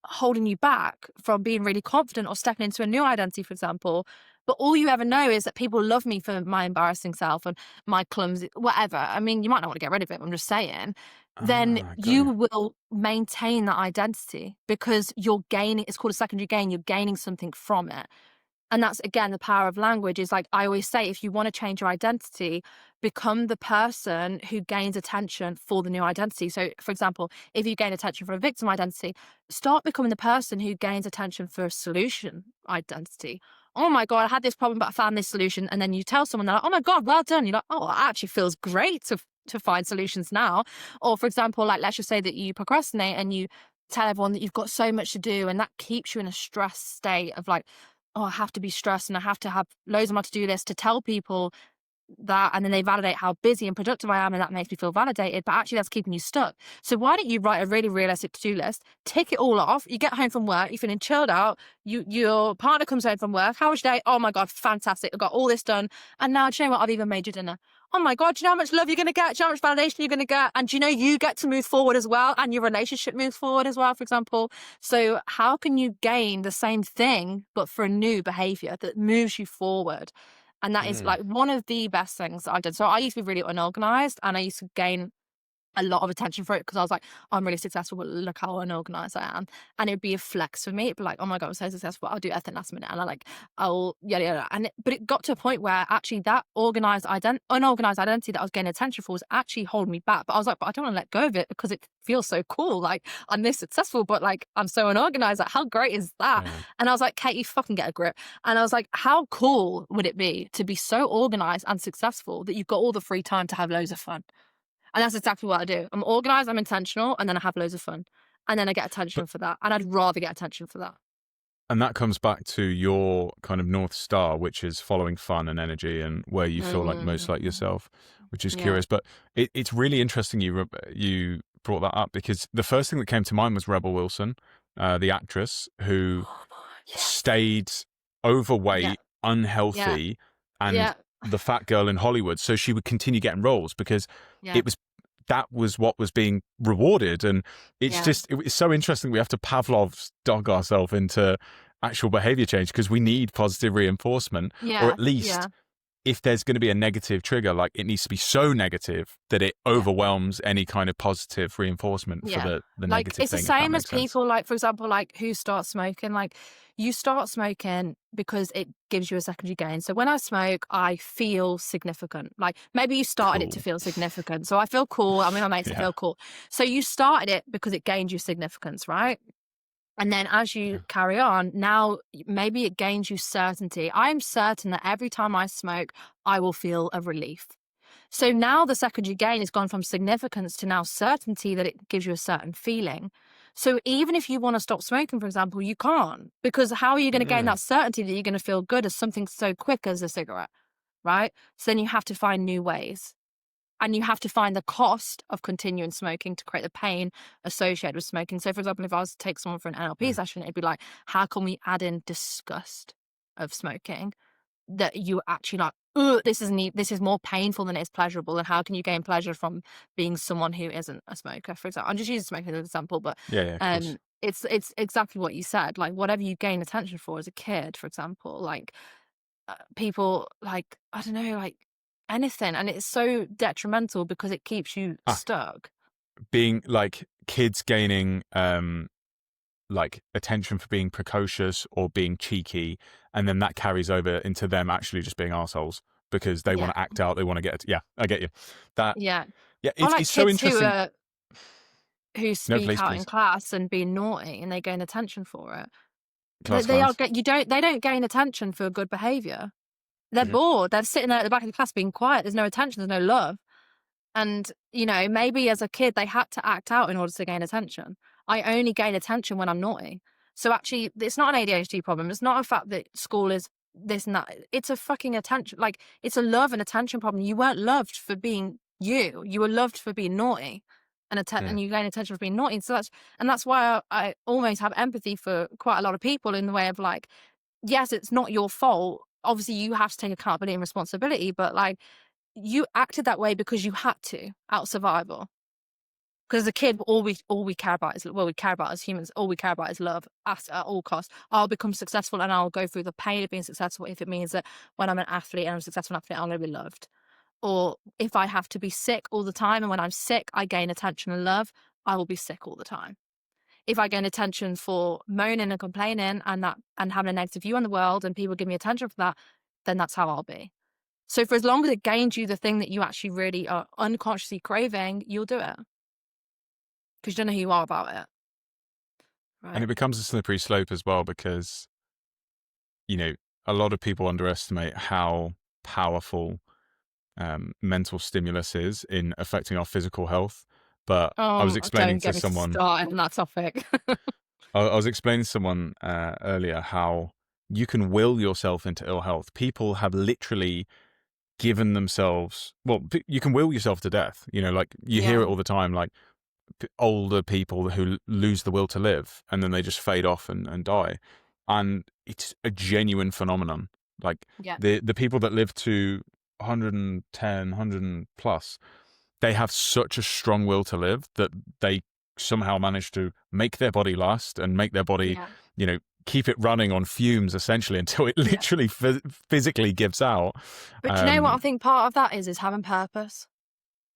holding you back from being really confident or stepping into a new identity, for example. But all you ever know is that people love me for my embarrassing self and my clumsy whatever. I mean, you might not want to get rid of it, I'm just saying. Then Got you you. will maintain that identity because you're gaining, it's called a secondary gain, you're gaining something from it. And that's again the power of language. Is like I always say, if you want to change your identity, become the person who gains attention for the new identity. So, for example, if you gain attention for a victim identity, start becoming the person who gains attention for a solution identity. Oh my God, I had this problem, but I found this solution. And then you tell someone, they're like, oh my God, well done. You're like, oh, it actually feels great to find solutions now. Or, for example, like let's just say that you procrastinate and you tell everyone that you've got so much to do, and that keeps you in a stress state of like, oh, I have to be stressed and I have to have loads on my to-do list to tell people that, and then they validate how busy and productive I am, and that makes me feel validated, but actually that's keeping you stuck. So why don't you write a really realistic to-do list, tick it all off, you get home from work, you're feeling chilled out, your partner comes home from work, how was your day? Oh my God, fantastic, I got all this done, and now do you know what, I've even made your dinner. Oh my God, do you know how much love you're going to get? Do you know how much validation you're going to get? And do you know you get to move forward as well, and your relationship moves forward as well, for example. So how can you gain the same thing, but for a new behavior that moves you forward? And that is Mm. like one of the best things that I've done. So I used to be really unorganized and I used to gain a lot of attention for it because I was like, oh, I'm really successful, but look how unorganized I am. And it'd be a flex for me. It'd be like, oh my God, I'm so successful. I'll do everything last minute. And I'll yada yada. But it got to a point where actually that unorganized identity that I was getting attention for was actually holding me back. But I was like, but I don't want to let go of it because it feels so cool. Like I'm this successful, but like I'm so unorganized. Like how great is that? Yeah. And I was like, Kate, you fucking get a grip. And I was like, how cool would it be to be so organized and successful that you've got all the free time to have loads of fun? And that's exactly what I do. I'm organized, I'm intentional, and then I have loads of fun. And then I get attention But for that. And I'd rather get attention for that. and that comes back to your kind of North Star, which is following fun and energy and where you feel like most like Mm, yourself, which is yeah. curious. But it's really interesting you brought that up because the first thing that came to mind was Rebel Wilson, the actress who Oh, yes. stayed Yeah. overweight, Yeah. unhealthy, and Yeah. the fat girl in Hollywood. So she would continue getting roles because Yeah. it was that was what was being rewarded. And Yeah. it's so interesting. We have to Pavlov's dog ourselves into actual behavior change because we need positive reinforcement, or Yeah. at least Yeah. if there's going to be a negative trigger, like it needs to be so negative that it Yeah. overwhelms any kind of positive reinforcement for Yeah. the Like negative it's the thing, if that same as makes sense. people like, for example, like who start smoking. Like you start smoking because it gives you a secondary gain. So when I smoke, I feel significant. Like maybe you started it to Cool. feel significant. So I feel cool. I mean, my mates, I Yeah. feel cool. So you started it because it gained you significance, right? And then as you Yeah. carry on, now maybe it gains you certainty. I'm certain that every time I smoke, I will feel a relief. So now the secondary gain has gone from significance to now certainty that it gives you a certain feeling. So even if you want to stop smoking, for example, you can't, because how are you going to gain Mm. that certainty that you're going to feel good as something so quick as a cigarette, right? So then you have to find new ways. And you have to find the cost of continuing smoking to create the pain associated with smoking. So, for example, if I was to take someone for an NLP Yeah. session, it'd be like, how can we add in disgust of smoking that you actually like, ugh, this is more painful than it is pleasurable. And how can you gain pleasure from being someone who isn't a smoker? For example, I'm just using smoking as an example, but Yeah. Yeah. Of course. it's exactly what you said. Like whatever you gain attention for as a kid, for example, like people like I don't know, like anything, and it's so detrimental because it keeps you Ah, stuck. being like kids gaining like attention for being precocious or being cheeky, and then that carries over into them actually just being assholes because they Yeah, want to act out, they want to get yeah, I get you. That yeah. yeah, Or like it's so kids interesting. who No, speak please, out in please. class and being naughty and they gain attention for it. Class They are clowns. get you don't they don't gain attention for good behavior. They're Mhm. bored. They're sitting there at the back of the class being quiet. There's no attention. There's no love. And, you know, maybe as a kid, they had to act out in order to gain attention. I only gain attention when I'm naughty. So actually, it's not an ADHD problem. It's not a fact that school is this and that. It's a fucking attention. Like, it's a love and attention problem. You weren't loved for being you. You were loved for being naughty. Mm. And you gain attention for being naughty. So that's why I almost have empathy for quite a lot of people in the way of like, yes, it's not your fault. Obviously, you have to take accountability and responsibility, but like, you acted that way because you had to, out of survival. Because as a kid, all we care about is, well, we care about as humans, all we care about is love at all costs. I'll become successful and I'll go through the pain of being successful if it means that when I'm an athlete and I'm a successful athlete, I'm going to be loved. Or if I have to be sick all the time and when I'm sick, I gain attention and love, I will be sick all the time. If I gain attention for moaning and complaining and having a negative view on the world and people give me attention for that, then that's how I'll be. So for as long as it gains you the thing that you actually really are unconsciously craving, you'll do it. Because you don't know who you are about it. And Right. it becomes a slippery slope as well because, you know, a lot of people underestimate how powerful mental stimulus is in affecting our physical health. But I was explaining Don't to get me someone, started on that topic. I was explaining to someone earlier how you can will yourself into ill health. People have literally given themselves, well, you can will yourself to death. You know, like you hear it Yeah, all the time, like older people who lose the will to live and then they just fade off and die. And it's a genuine phenomenon. Like yeah, the people that live to 110, 100 plus, they have such a strong will to live that they somehow manage to make their body last and make their body, yeah, you know, keep it running on fumes essentially until it yeah. literally physically gives out. But do you know what I Um, think part of that is having purpose.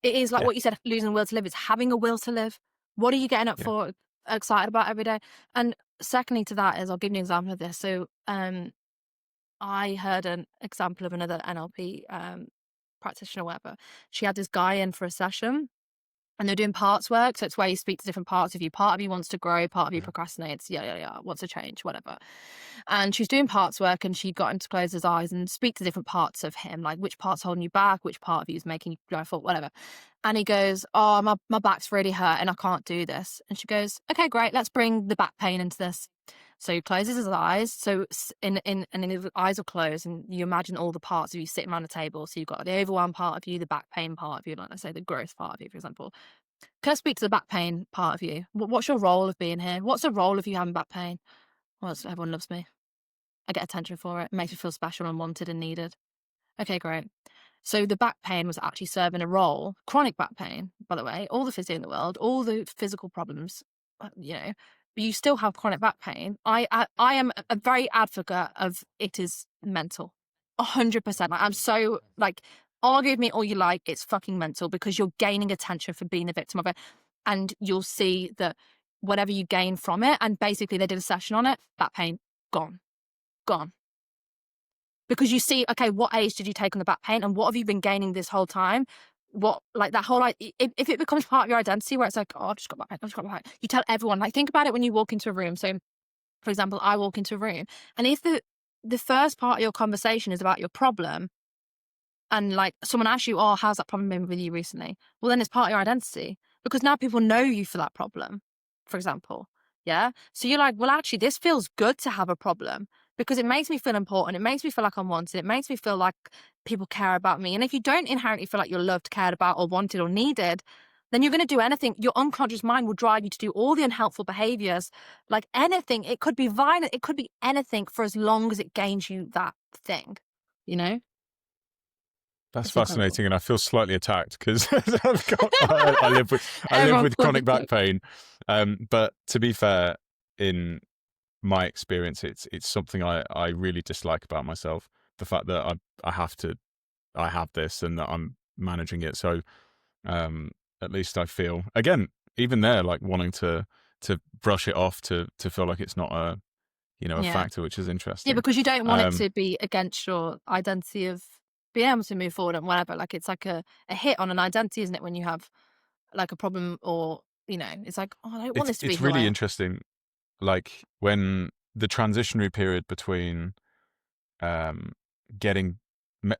It is like yeah, what you said, losing the will to live. It's having a will to live. What are you getting up yeah. for, excited about every day? And secondly to that is, I'll give you an example of this. So I heard an example of another NLP practitioner, or whatever. She had this guy in for a session and they're doing parts work. So it's where you speak to different parts of you. Part of you wants to grow, part of you Mhm. procrastinates, wants to change, whatever. And she's doing parts work and she got him to close his eyes and speak to different parts of him, like which part's holding you back, which part of you is making you joyful, whatever. And he goes, "Oh, my back's really hurt and I can't do this." And she goes, "Okay, great. Let's bring the back pain into this." So he closes his eyes. So and then his eyes are closed, and you imagine all the parts of you sitting around a table. So you've got the overwhelmed part of you, the back pain part of you, like let's say the growth part of you, for example. Can I speak to the back pain part of you? What's your role of being here? What's the role of you having back pain? Well, everyone loves me. I get attention for it. It makes me feel special and wanted and needed. Okay, great. So the back pain was actually serving a role, chronic back pain, by the way, all the physio in the world, all the physical problems, but you still have chronic back pain. I am a very advocate of it is mental, 100%. Like, I'm so like, argue with me all you like, it's fucking mental because you're gaining attention for being a victim of it, and you'll see that whatever you gain from it, and basically they did a session on it, back pain gone, gone. Because you see, okay, what age did you take on the back pain and what have you been gaining this whole time? What, like that whole, like, if it becomes part of your identity where it's like, oh, I've just got back pain, I've just got back pain. You tell everyone, like, think about it when you walk into a room. So, for example, I walk into a room and if the first part of your conversation is about your problem and like someone asks you, oh, how's that problem been with you recently? Well, then it's part of your identity because now people know you for that problem, for example. Yeah. So you're like, well, actually, this feels good to have a problem because it makes me feel important. It makes me feel like I'm wanted. It makes me feel like people care about me. And if you don't inherently feel like you're loved, cared about, or wanted or needed, then you're going to do anything. Your unconscious mind will drive you to do all the unhelpful behaviors, like anything. It could be violent. It could be anything for as long as it gains you that thing, you know? That's It's incredible. fascinating, and I feel slightly attacked because I live Everyone with calls chronic it back joke. pain. But to be fair, in my experience, it's something I really dislike about myself. The fact that I have this and that I'm managing it. So um, at least I feel again, even there, like wanting to brush it off to feel like it's not a a Yeah. factor, which is Yeah, interesting. because you don't want it Um, to be against your identity of being able to move forward and whatever. Like it's like a hit on an identity, isn't it? When you have like a problem or, it's like, oh, I don't want this to be it's who I really am. interesting, like when the transitionary period between um, getting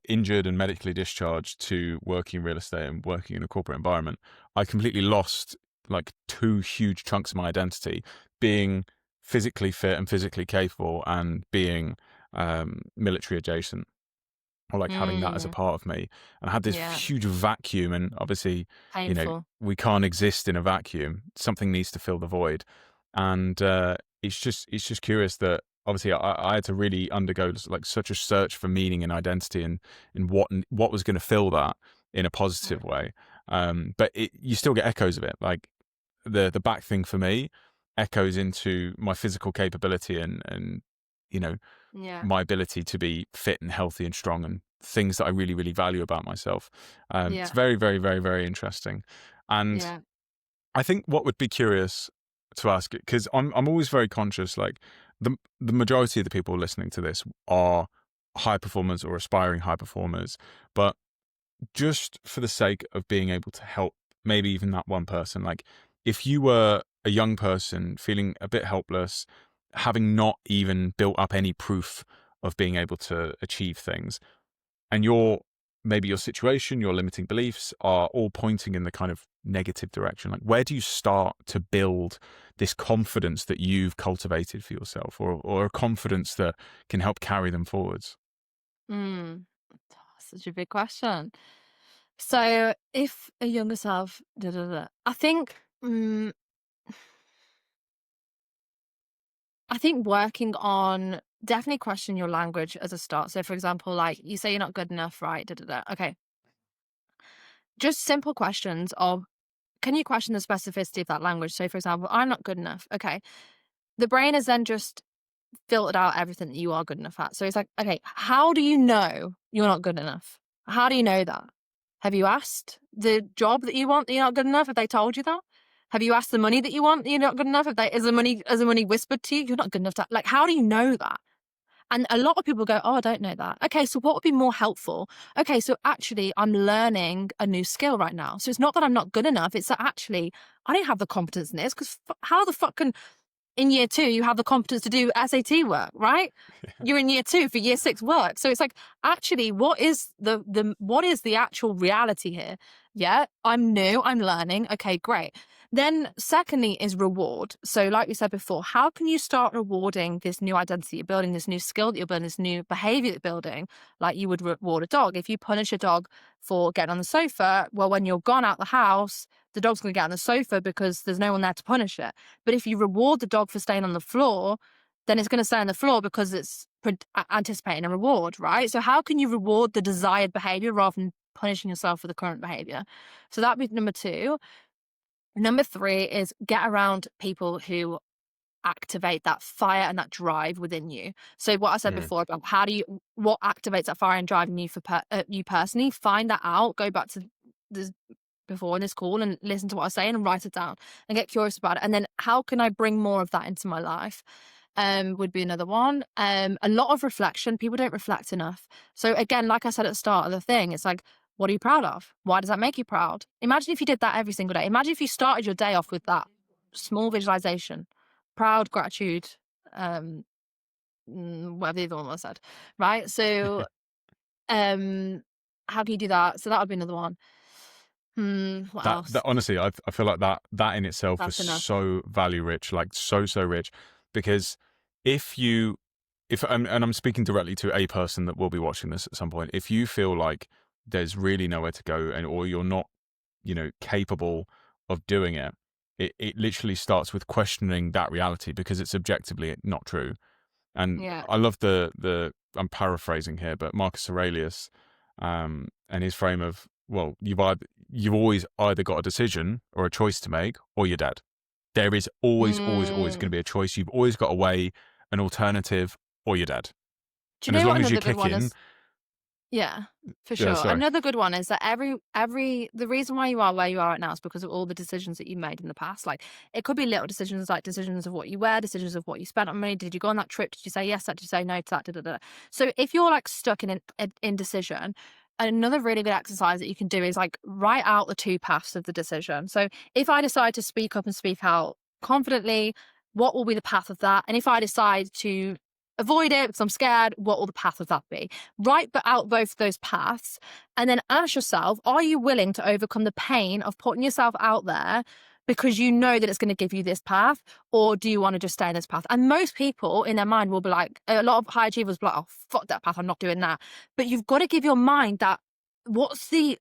injured and medically discharged to working in real estate and working in a corporate environment, I completely lost like two huge chunks of my identity, being physically fit and physically capable and being military adjacent, or like having that as a Mm, part of me. And I had this yeah. huge vacuum, and obviously, Painful. we can't exist in a vacuum. Something needs to fill the void. And it's just curious that obviously I had to really undergo like such a search for meaning and identity and what was going to fill that in a positive way. But you still get echoes of it. Like the back thing for me echoes into my physical capability and you know Yeah. my ability to be fit and healthy and strong and things that I really, really value about myself. It's Yeah. very, very, very, very interesting. And Yeah. I think what would be curious to ask it, because I'm always very conscious, like the majority of the people listening to this are high performers or aspiring high performers, but just for the sake of being able to help maybe even that one person, like if you were a young person feeling a bit helpless, having not even built up any proof of being able to achieve things, and maybe your situation, your limiting beliefs are all pointing in the kind of negative direction, like where do you start to build this confidence that you've cultivated for yourself, or a confidence that can help carry them forwards? Mm. Such a big question. So if a younger self, I think, I think working on definitely question your language as a start. So for example, like you say you're not good enough, right? Okay. Just simple questions of, can you question the specificity of that language? So for example, I'm not good enough. Okay. The brain has then just filtered out everything that you are good enough at. So it's like, okay, how do you know you're not good enough? How do you know that? Have you asked the job that you want that you're not good enough? Have they told you that? Have you asked the money that you want that you're not good enough? Has the money whispered to you you're not good enough to, like, how do you know that? And a lot of people go, oh, I don't know that. Okay, so what would be more helpful? Okay, so actually, I'm learning a new skill right now. So it's not that I'm not good enough. It's that actually, I don't have the competence in this because how the fuck can in year 2 you have the competence to do SAT work, right? You're in year 2 for year 6 work. So it's like, actually, what is the actual reality here? Yeah, I'm new, I'm learning. Okay, great. Then secondly is reward. So like we said before, how can you start rewarding this new identity you're building, this new skill that you're building, this new behavior you're building, like you would reward a dog? If you punish a dog for getting on the sofa, well, when you're gone out the house, the dog's going to get on the sofa because there's no one there to punish it. But if you reward the dog for staying on the floor, then it's going to stay on the floor because it's anticipating a reward, right? So how can you reward the desired behavior rather than punishing yourself for the current behavior? So that'd be number 2. Number 3 is get around people who activate that fire and that drive within you. So what I said Mm. before about what activates that fire and drive in you for you personally, find that out, go back to the before in this call and listen to what I say and write it down and get curious about it. And then how can I bring more of that into my life? Would be another one. A lot of reflection. People don't reflect enough. So again, like I said at the start of the thing, it's like, what are you proud of? Why does that make you proud? Imagine if you did that every single day. Imagine if you started your day off with that small visualization, proud, gratitude, um, whatever the other one was said, right? So, how can you do that? So that would be another one. What That else? honestly, I feel like that in itself was That's enough. so value rich, like so rich, because if you if and I'm speaking directly to a person that will be watching this at some point, if you feel like there's really nowhere to go and or you're not, capable of doing it, it literally starts with questioning that reality because it's objectively not true. And Yeah. I love the I'm paraphrasing here, but Marcus Aurelius, and his frame of, well, you've always either got a decision or a choice to make, or you're dead. There is always going to Mm. be a choice. You've always got a way, an alternative, or you're dead. Do you And as know what long as you're another good one kicking, is? Yeah, for yeah, sure. sorry, Another good one is that the reason why you are where you are right now is because of all the decisions that you made in the past. Like it could be little decisions, like decisions of what you wear, decisions of what you spent on money. Did you go on that trip? Did you say yes? Did you say no to that? Da, da, da. So if you're like stuck in an indecision, another really good exercise that you can do is like write out the 2 paths of the decision. So if I decide to speak up and speak out confidently, what will be the path of that? And if I decide to avoid it because I'm scared, what will the path of that be? Write out both of those paths and then ask yourself, are you willing to overcome the pain of putting yourself out there because you know that it's going to give you this path, or do you want to just stay in this path? And most people in their mind will be like, a lot of high achievers will be like, oh, fuck that path, I'm not doing that. But you've got to give your mind that, what's the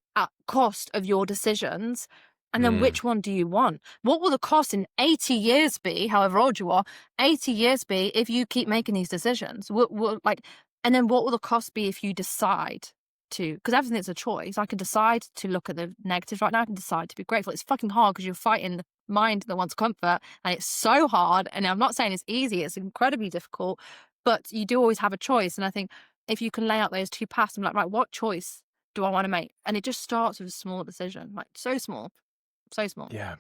cost of your decisions? And then which one do you want? What will the cost in 80 years be, however old you are, 80 years be if you keep making these decisions? And then what will the cost be if you decide to, because everything's a choice. I can decide to look at the negatives right now. I can decide to be grateful. It's fucking hard because you're fighting the mind that wants comfort, and it's so hard. And I'm not saying it's easy. It's incredibly difficult, but you do always have a choice. And I think if you can lay out those two paths, I'm like, right, what choice do I want to make? And it just starts with a small decision, like so small. So small. Yeah.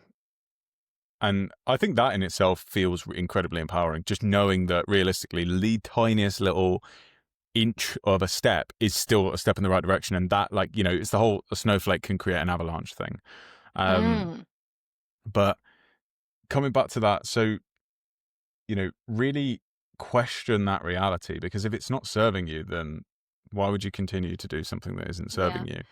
And I think that in itself feels incredibly empowering, just knowing that realistically the tiniest little inch of a step is still a step in the right direction. And that, like, you know, it's the whole a snowflake can create an avalanche thing. But coming back to that, so, you know, really question that reality, because if it's not serving you, then why would you continue to do something that isn't serving you?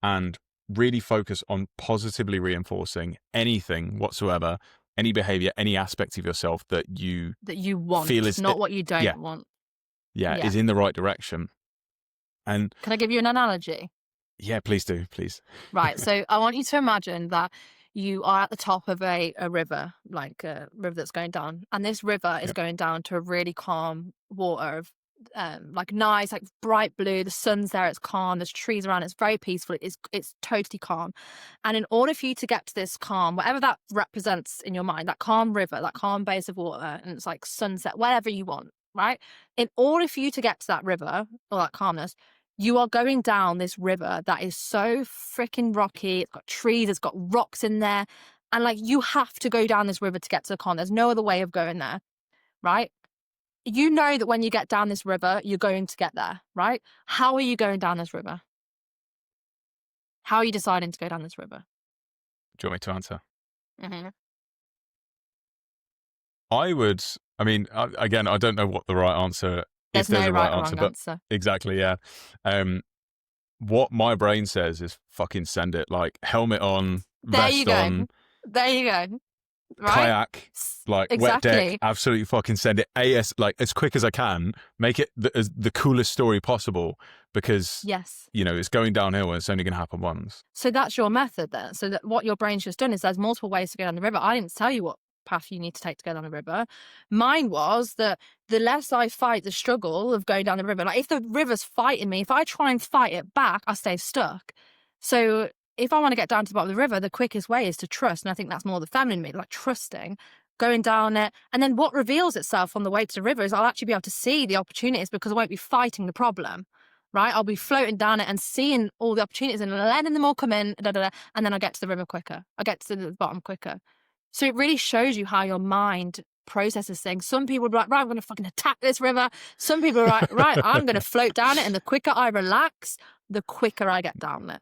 And really focus on positively reinforcing anything whatsoever, any behavior, any aspect of yourself that you want, feel is not what you don't want. Is in the right direction. And can I give you an analogy? Yeah, please do, please. Right. So I want you to imagine that you are at the top of a river, like a river that's going down, and this river is going down to a really calm water of like nice, like bright blue. The sun's there, it's calm, there's trees around, it's very peaceful, it's totally calm. And in order for you to get to this calm, whatever that represents in your mind, that calm river, that calm base of water, and it's like sunset, whatever you want, right? In order for you to get to that river or that calmness, you are going down this river that is so freaking rocky. It's got trees, it's got rocks in there. And like, you have to go down this river to get to the calm. There's no other way of going there, right? You know that when you get down this river, you're going to get there, right? How are you going down this river? How are you deciding to go down this river? Do you want me to answer? Mm-hmm. Again, I don't know what the right answer is. There's no right or wrong answer. Exactly, yeah. What my brain says is fucking send it. Like, helmet on, vest on. There you go. Right? Kayak, like wet deck, absolutely fucking send it like as quick as I can. Make it the coolest story possible, because you know it's going downhill and it's only going to happen once. So that's your method then. So that what your brain's just done is there's multiple ways to go down the river. I didn't tell you what path you need to take to go down the river. Mine was that the less I fight the struggle of going down the river, like if the river's fighting me, if I try and fight it back, I stay stuck. So if I want to get down to the bottom of the river, the quickest way is to trust. And I think that's more the feminine me, like trusting, going down it. And then what reveals itself on the way to the river is I'll actually be able to see the opportunities, because I won't be fighting the problem, right? I'll be floating down it and seeing all the opportunities and letting them all come in, and then I'll get to the river quicker. I'll get to the bottom quicker. So it really shows you how your mind processes things. Some people are like, right, I'm going to fucking attack this river. Some people are like, right, I'm going to float down it. And the quicker I relax, the quicker I get down it.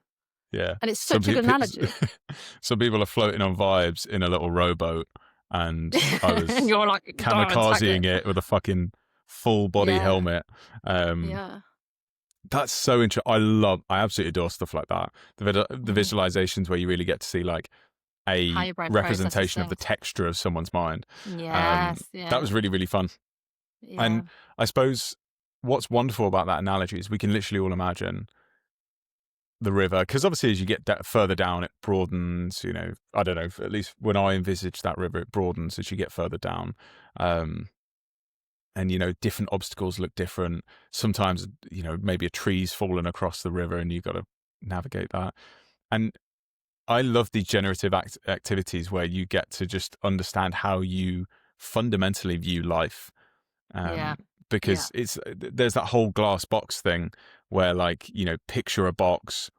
Yeah. And it's such a good analogy. Some people are floating on vibes in a little rowboat, and I was and you're like kamikazeing it with a fucking full body helmet. That's so interesting. I absolutely adore stuff like that. The visualizations where you really get to see like a representation of the texture of someone's mind. That was really, really fun. And I suppose what's wonderful about that analogy is we can literally all imagine the river, because obviously as you get further down it broadens, you know, I don't know, at least when I envisage that river, it broadens as you get further down. And you know, different obstacles look different. Sometimes, you know, maybe a tree's fallen across the river and you've got to navigate that. And I love these generative activities where you get to just understand how you fundamentally view life. Because there's that whole glass box thing where, like, you know, picture a box.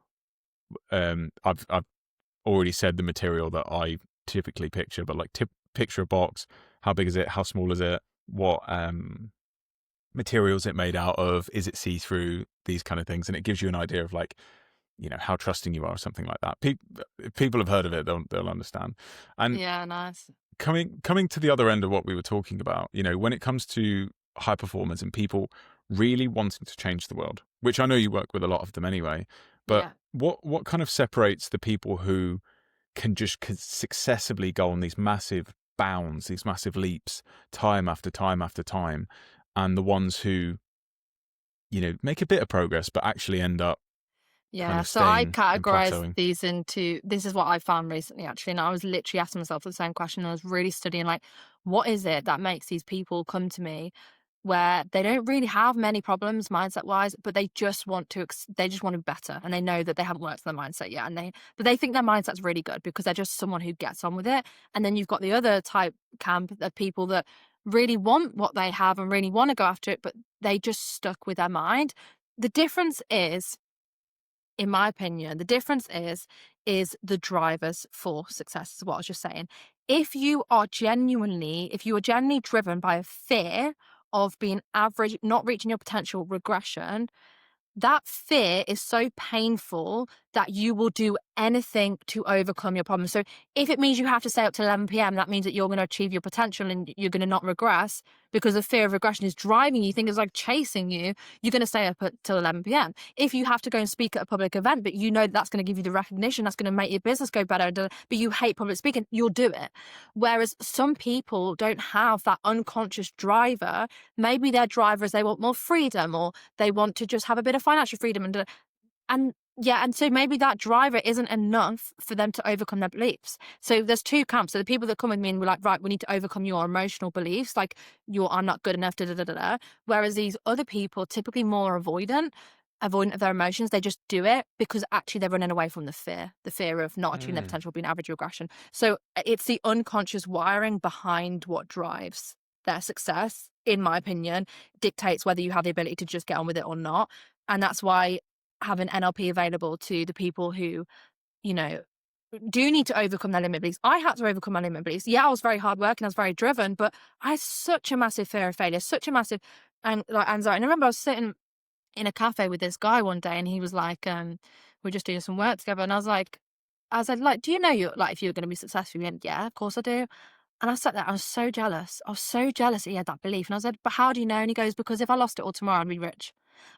I've already said the material that I typically picture, but like picture a box. How big is it? How small is it? What materials it made out of? Is it see-through? These kind of things, and it gives you an idea of, like, you know, how trusting you are, or something like that. People have heard of it; they'll understand. And nice. Coming to the other end of what we were talking about, you know, when it comes to high performers and people really wanting to change the world, which I know you work with a lot of them anyway, but what kind of separates the people who can just successively go on these massive bounds, these massive leaps, time after time after time, and the ones who, you know, make a bit of progress but actually end up kind Yeah, of so I staying and categorize plateauing? these into this is what I found recently actually, and I was literally asking myself the same question. I was really studying like, what is it that makes these people come to me where they don't really have many problems mindset wise, but they just want to they just want to be better, and they know that they haven't worked on their mindset yet, and they think their mindset's really good because they're just someone who gets on with it. And then you've got the other type camp of people that really want what they have and really want to go after it, but they just stuck with their mind. The difference is, in my opinion, the difference is the drivers for success is what I was just saying. If you are genuinely driven by a fear of being average, not reaching your potential, regression, that fear is so painful that you will do anything to overcome your problem. So if it means you have to stay up till 11 p.m., that means that you're going to achieve your potential and you're going to not regress because the fear of regression is driving you. You think it's like chasing you. You're going to stay up till 11 p.m. If you have to go and speak at a public event, but you know that's going to give you the recognition, that's going to make your business go better, but you hate public speaking, you'll do it. Whereas some people don't have that unconscious driver. Maybe their driver is they want more freedom, or they want to just have a bit of financial freedom, and yeah, and so maybe that driver isn't enough for them to overcome their beliefs. So there's two camps. So the people that come with me and we're like, right, we need to overcome your emotional beliefs, like I'm not good enough, da da da da da. Whereas these other people, typically more avoidant of their emotions, they just do it because actually they're running away from the fear of not achieving their Mm. potential, being average regression. So it's the unconscious wiring behind what drives their success, in my opinion, dictates whether you have the ability to just get on with it or not. And that's why having NLP available to the people who, you know, do need to overcome their limit beliefs. I had to overcome my limit beliefs. Yeah, I was very hardworking, I was very driven, but I had such a massive fear of failure, such a massive anxiety. And I remember I was sitting in a cafe with this guy one day, and he was like, we're just doing some work together. And I said, like, do you know you like if you're going to be successful? He went, yeah, of course I do. And I sat there, I was so jealous. I was so jealous that he had that belief. And I said, but how do you know? And he goes, because if I lost it all tomorrow, I'd be rich.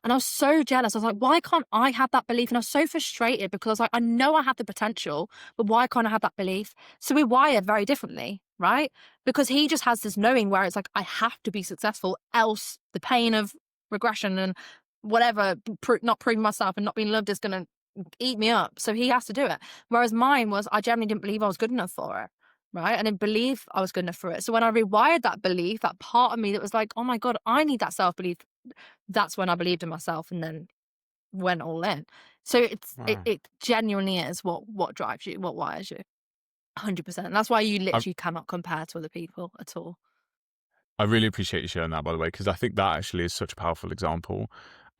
And I was so jealous. I was like, why can't I have that belief? And I was so frustrated because I was like, I know I have the potential, but why can't I have that belief? So we wire very differently, right? Because he just has this knowing where it's like, I have to be successful, else the pain of regression and whatever, not proving myself and not being loved is going to eat me up. So he has to do it. Whereas mine was, I generally didn't believe I was good enough for it. Right. I didn't believe I was good enough for it. So when I rewired that belief, that part of me that was like, oh my God, I need that self belief. That's when I believed in myself and then went all in. So Wow. it genuinely is what drives you, what wires you. 100%. And that's why you I, literally cannot compare to other people at all. I really appreciate you sharing that, by the way, because I think that actually is such a powerful example.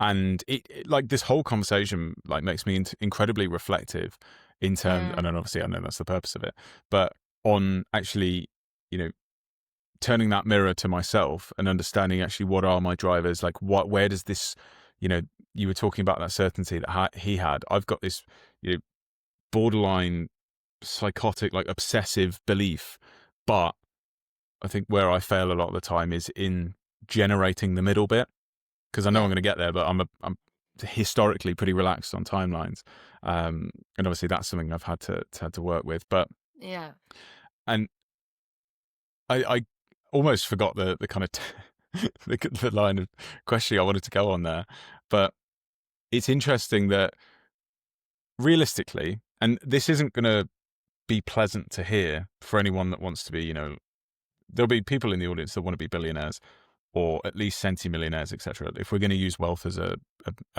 And like this whole conversation like makes me incredibly reflective in terms, and Mm, then obviously I know that's the purpose of it, but on actually, you know, turning that mirror to myself and understanding actually what are my drivers, like where does this, you know, you were talking about that certainty that he had. I've got this, you know, borderline psychotic, like obsessive belief, but I think where I fail a lot of the time is in generating the middle bit, because I know I'm yeah. going to get there, but I'm historically pretty relaxed on timelines, and obviously that's something I've had to work with. But Yeah. and I almost forgot the kind of the line of questioning I wanted to go on there, but it's interesting that realistically, and this isn't going to be pleasant to hear for anyone that wants to be, you know, there'll be people in the audience that want to be billionaires or at least centimillionaires, etc. If we're going to use wealth as a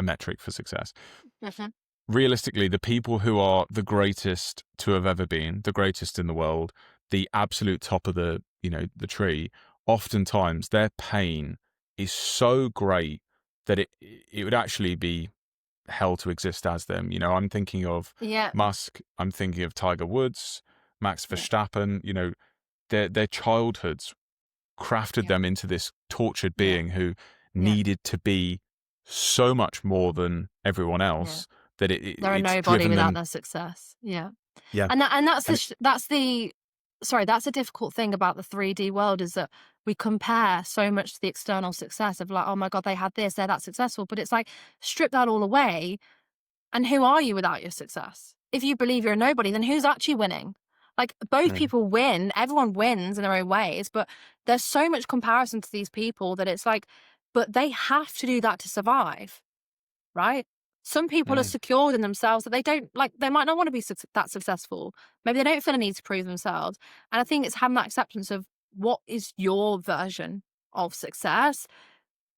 metric for success, Hmm. realistically, the people who are the greatest to have ever been, the greatest in the world, the absolute top of the, you know, the tree, oftentimes their pain is so great that it would actually be hell to exist as them. You know, I'm thinking of Yeah. Musk, I'm thinking of Tiger Woods, Max Yeah. Verstappen. You know, their childhoods crafted Yeah. them into this tortured Yeah. being who Yeah. needed to be so much more than everyone Yeah. else that They're a it's nobody driven without them. their success. Yeah. Yeah, And that's and that's the sorry, that's a difficult thing about the 3D world is that we compare so much to the external success of like, oh my God, they had this, they're that successful. But it's like, strip that all away. And who are you without your success? If you believe you're a nobody, then who's actually winning? Like both mm, people win, everyone wins in their own ways, but there's so much comparison to these people that it's like, but they have to do that to survive, right? Some people are Mm. secured in themselves that they don't like, they might not want to be that successful. Maybe they don't feel a need to prove themselves. And I think it's having that acceptance of what is your version of success.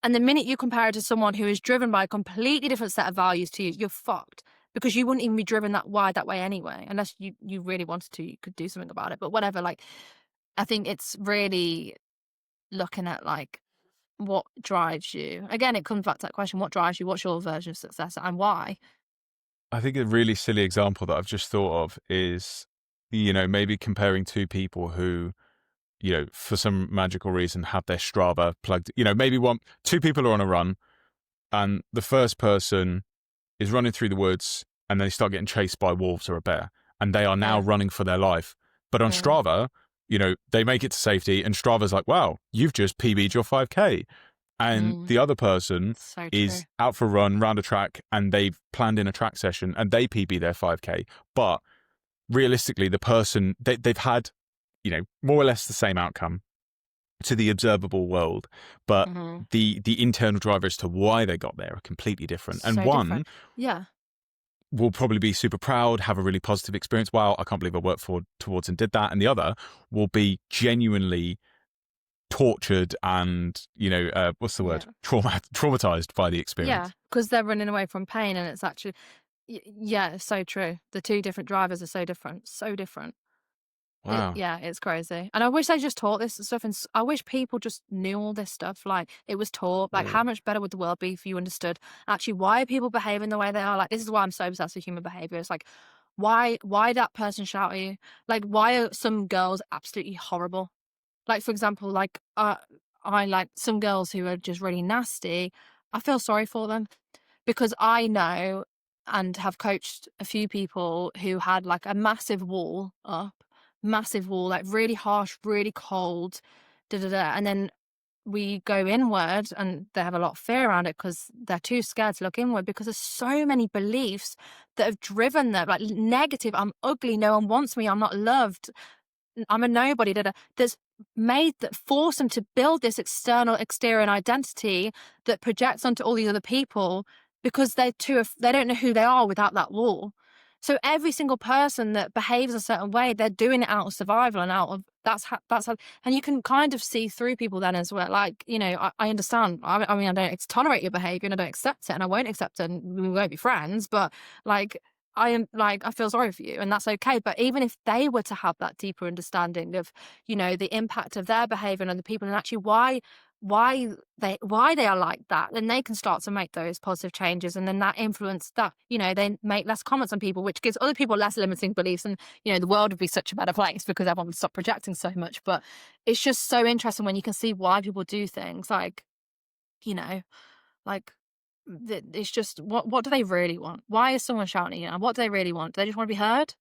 And the minute you compare it to someone who is driven by a completely different set of values to you, you're fucked, because you wouldn't even be driven that wide that way anyway, unless you really wanted to. You could do something about it. But whatever, like, I think it's really looking at like what drives you. Again, it comes back to that question: what drives you? What's your version of success, and why? I think a really silly example that I've just thought of is, maybe comparing two people who, for some magical reason have their Strava plugged. Maybe two people are on a run, and the first person is running through the woods, and they start getting chased by wolves or a bear, and they are now Yeah. running for their life. But on Mm. Strava, they make it to safety, and Strava's like, wow, you've just PB'd your 5K. And Mm. the other person So true. is out for a run round a track, and they've planned in a track session and they PB their 5K. But realistically, the person, they've had, more or less the same outcome to the observable world, but Mm-hmm. the internal driver as to why they got there are completely different. And So one different. Yeah. will probably be super proud, have a really positive experience. Wow, I can't believe I worked towards and did that. And the other will be genuinely tortured and, what's the Yeah. word? Traumatized by the Yeah. experience. Because they're running away from pain, and it's actually, yeah, it's so true. The two different drivers are so different. So different. Wow. Yeah, it's crazy. And I wish they just taught this stuff. And I wish people just knew all this stuff. Like, it was taught. Like, Mm. how much better would the world be if you understood actually why are people behaving the way they are? Like, this is why I'm so obsessed with human behavior. It's like, why that person shout at you? Like, why are some girls absolutely horrible? Like, for example, like, I like some girls who are just really nasty. I feel sorry for them, because I know and have coached a few people who had like a massive wall, like really harsh, really cold, da da da. And then we go inward, and they have a lot of fear around it because they're too scared to look inward, because there's so many beliefs that have driven them, like negative. I'm ugly. No one wants me. I'm not loved. I'm a nobody. Da, da. That's made that force them to build this exterior identity that projects onto all these other people, because they don't know who they are without that wall. So every single person that behaves a certain way, they're doing it out of survival and out of that's how, and you can kind of see through people then as well. Like, I understand. I mean, I don't tolerate your behavior, and I don't accept it, and I won't accept it, and we won't be friends. But like, I am like, I feel sorry for you, and that's okay. But even if they were to have that deeper understanding of, the impact of their behavior on other people, and actually why they are like that, then they can start to make those positive changes, and then that influence that, they make less comments on people, which gives other people less limiting beliefs, and the world would be such a better place because everyone would stop projecting so much. But it's just so interesting when you can see why people do things, like, you know like, it's just, what do they really want? Why is someone shouting at you? And what do they really want? Do they just want to be heard?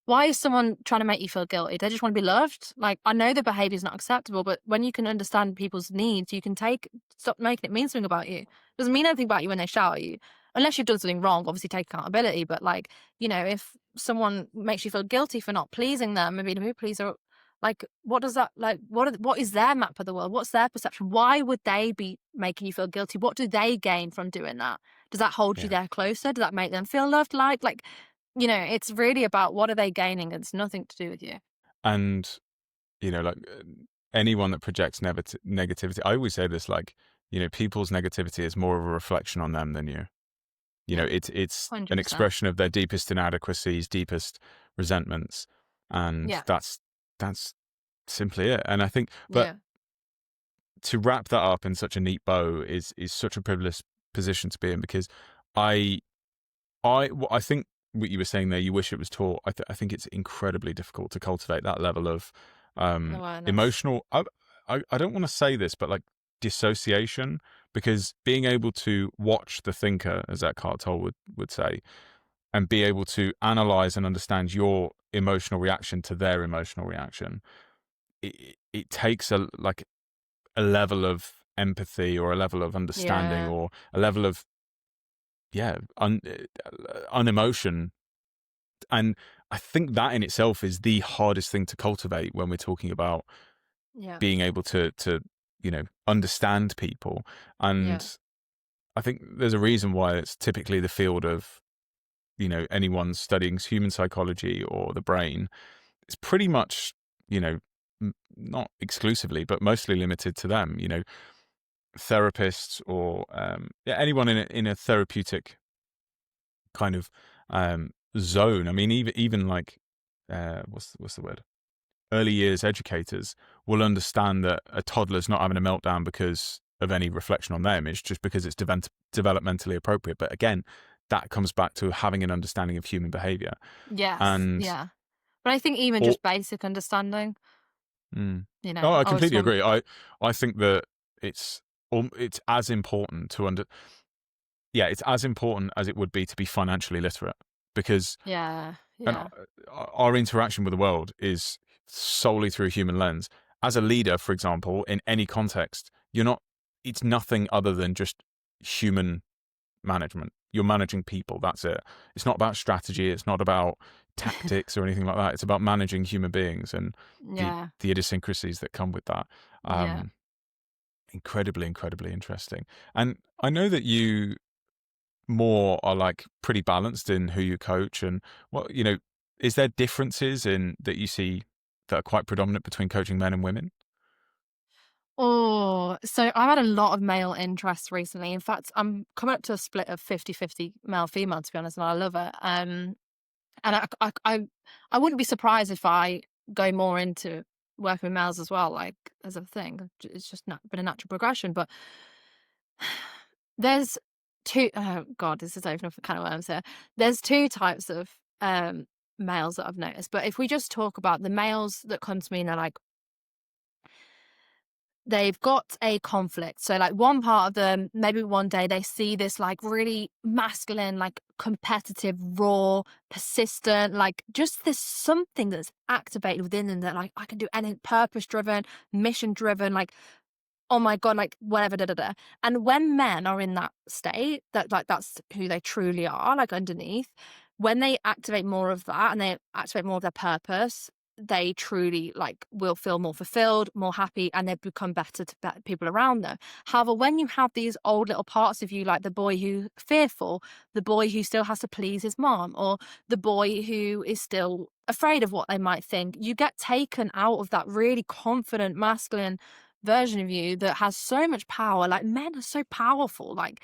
Why is someone trying to make you feel guilty? They just want to be loved. Like, I know the behavior is not acceptable, but when you can understand people's needs, you can stop making it mean something about you. It doesn't mean anything about you when they shout at you, unless you've done something wrong. Obviously, take accountability. But like, if someone makes you feel guilty for not pleasing them and being a mood pleaser, like, what does that, like? What is their map of the world? What's their perception? Why would they be making you feel guilty? What do they gain from doing that? Does that hold you Yeah. there closer? Does that make them feel loved? Like, it's really about what are they gaining? It's nothing to do with you. And, like anyone that projects negativity, I always say this, like, people's negativity is more of a reflection on them than you. Yeah, It's an 100%. expression of their deepest inadequacies, deepest resentments. And Yeah, that's simply it. And I think, but yeah, to wrap that up in such a neat bow is such a privileged position to be in, because I I think what you were saying there, you wish it was taught. I think it's incredibly difficult to cultivate that level of awareness. emotional. I don't want to say this, but like dissociation, because being able to watch the thinker, as Eckhart Tolle would say, and be able to analyze and understand your emotional reaction to their emotional reaction, it takes a level of empathy, or a level of understanding, Yeah, or a level of unemotion. And I think that in itself is the hardest thing to cultivate when we're talking about yeah, being able to understand people. yeah, And I think there's a reason why it's typically the field of, anyone studying human psychology or the brain. It's pretty much, not exclusively, but mostly limited to them. Therapists or yeah, anyone in a therapeutic kind of zone. I mean, even like what's the word? Early years educators will understand that a toddler's not having a meltdown because of any reflection on their image, just because it's developmentally appropriate. But again, that comes back to having an understanding of human behavior. Yes, And yeah. But I think even all, just basic understanding, oh, I I was completely from, agree. I think that it's as important to it's as important as it would be to be financially literate, because yeah, and yeah, our interaction with the world is solely through a human lens. As a leader, for example, in any context, it's nothing other than just human management. You're managing people. That's it. It's not about strategy. It's not about tactics or anything like that. It's about managing human beings and the yeah, the idiosyncrasies that come with that. yeah. Um, incredibly, incredibly interesting. And I know that you more are like pretty balanced in who you coach, and is there differences in that you see that are quite predominant between coaching men and women? Oh, so I've had a lot of male interest recently. In fact, I'm coming up to a split of 50-50 male female, to be honest, and I love it. And I wouldn't be surprised if I go more into working with males as well, like as a thing. It's just not been a natural progression. But there's two, oh God, this is opening up a can of worms here. There's two types of males that I've noticed. But if we just talk about the males that come to me and they're like, they've got a conflict. So like one part of them, maybe one day they see this like really masculine, like competitive, raw, persistent, like just this something that's activated within them that like I can do anything, purpose driven, mission driven, like oh my God, like whatever, da da da. And when men are in that state, that like that's who they truly are, like underneath, when they activate more of that and they activate more of their purpose, they truly like will feel more fulfilled, more happy, and they become better to people around them. However, when you have these old little parts of you, like the boy who's fearful, the boy who still has to please his mom, or the boy who is still afraid of what they might think, you get taken out of that really confident, masculine version of you that has so much power. Like men are so powerful. Like,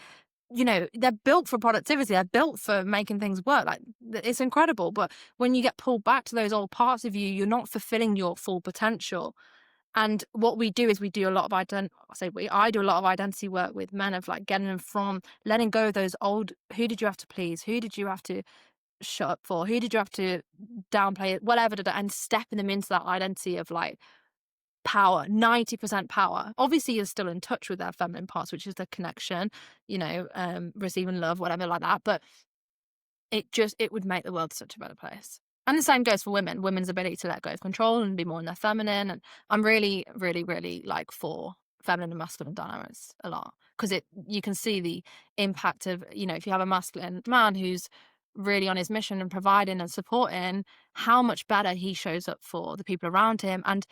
they're built for productivity. They're built for making things work. Like it's incredible. But when you get pulled back to those old parts of you, you're not fulfilling your full potential. And what we do is we do a lot of I do a lot of identity work with men of like getting them from letting go of those old, who did you have to please? Who did you have to shut up for? Who did you have to downplay it? Whatever, and stepping them into that identity of like, power, 90% power. Obviously, you're still in touch with their feminine parts, which is the connection, receiving love, whatever like that. But it would make the world such a better place. And the same goes for women, women's ability to let go of control and be more in their feminine. And I'm really, really, really like for feminine and masculine dynamics a lot, because you can see the impact of, if you have a masculine man who's really on his mission and providing and supporting, how much better he shows up for the people around him. And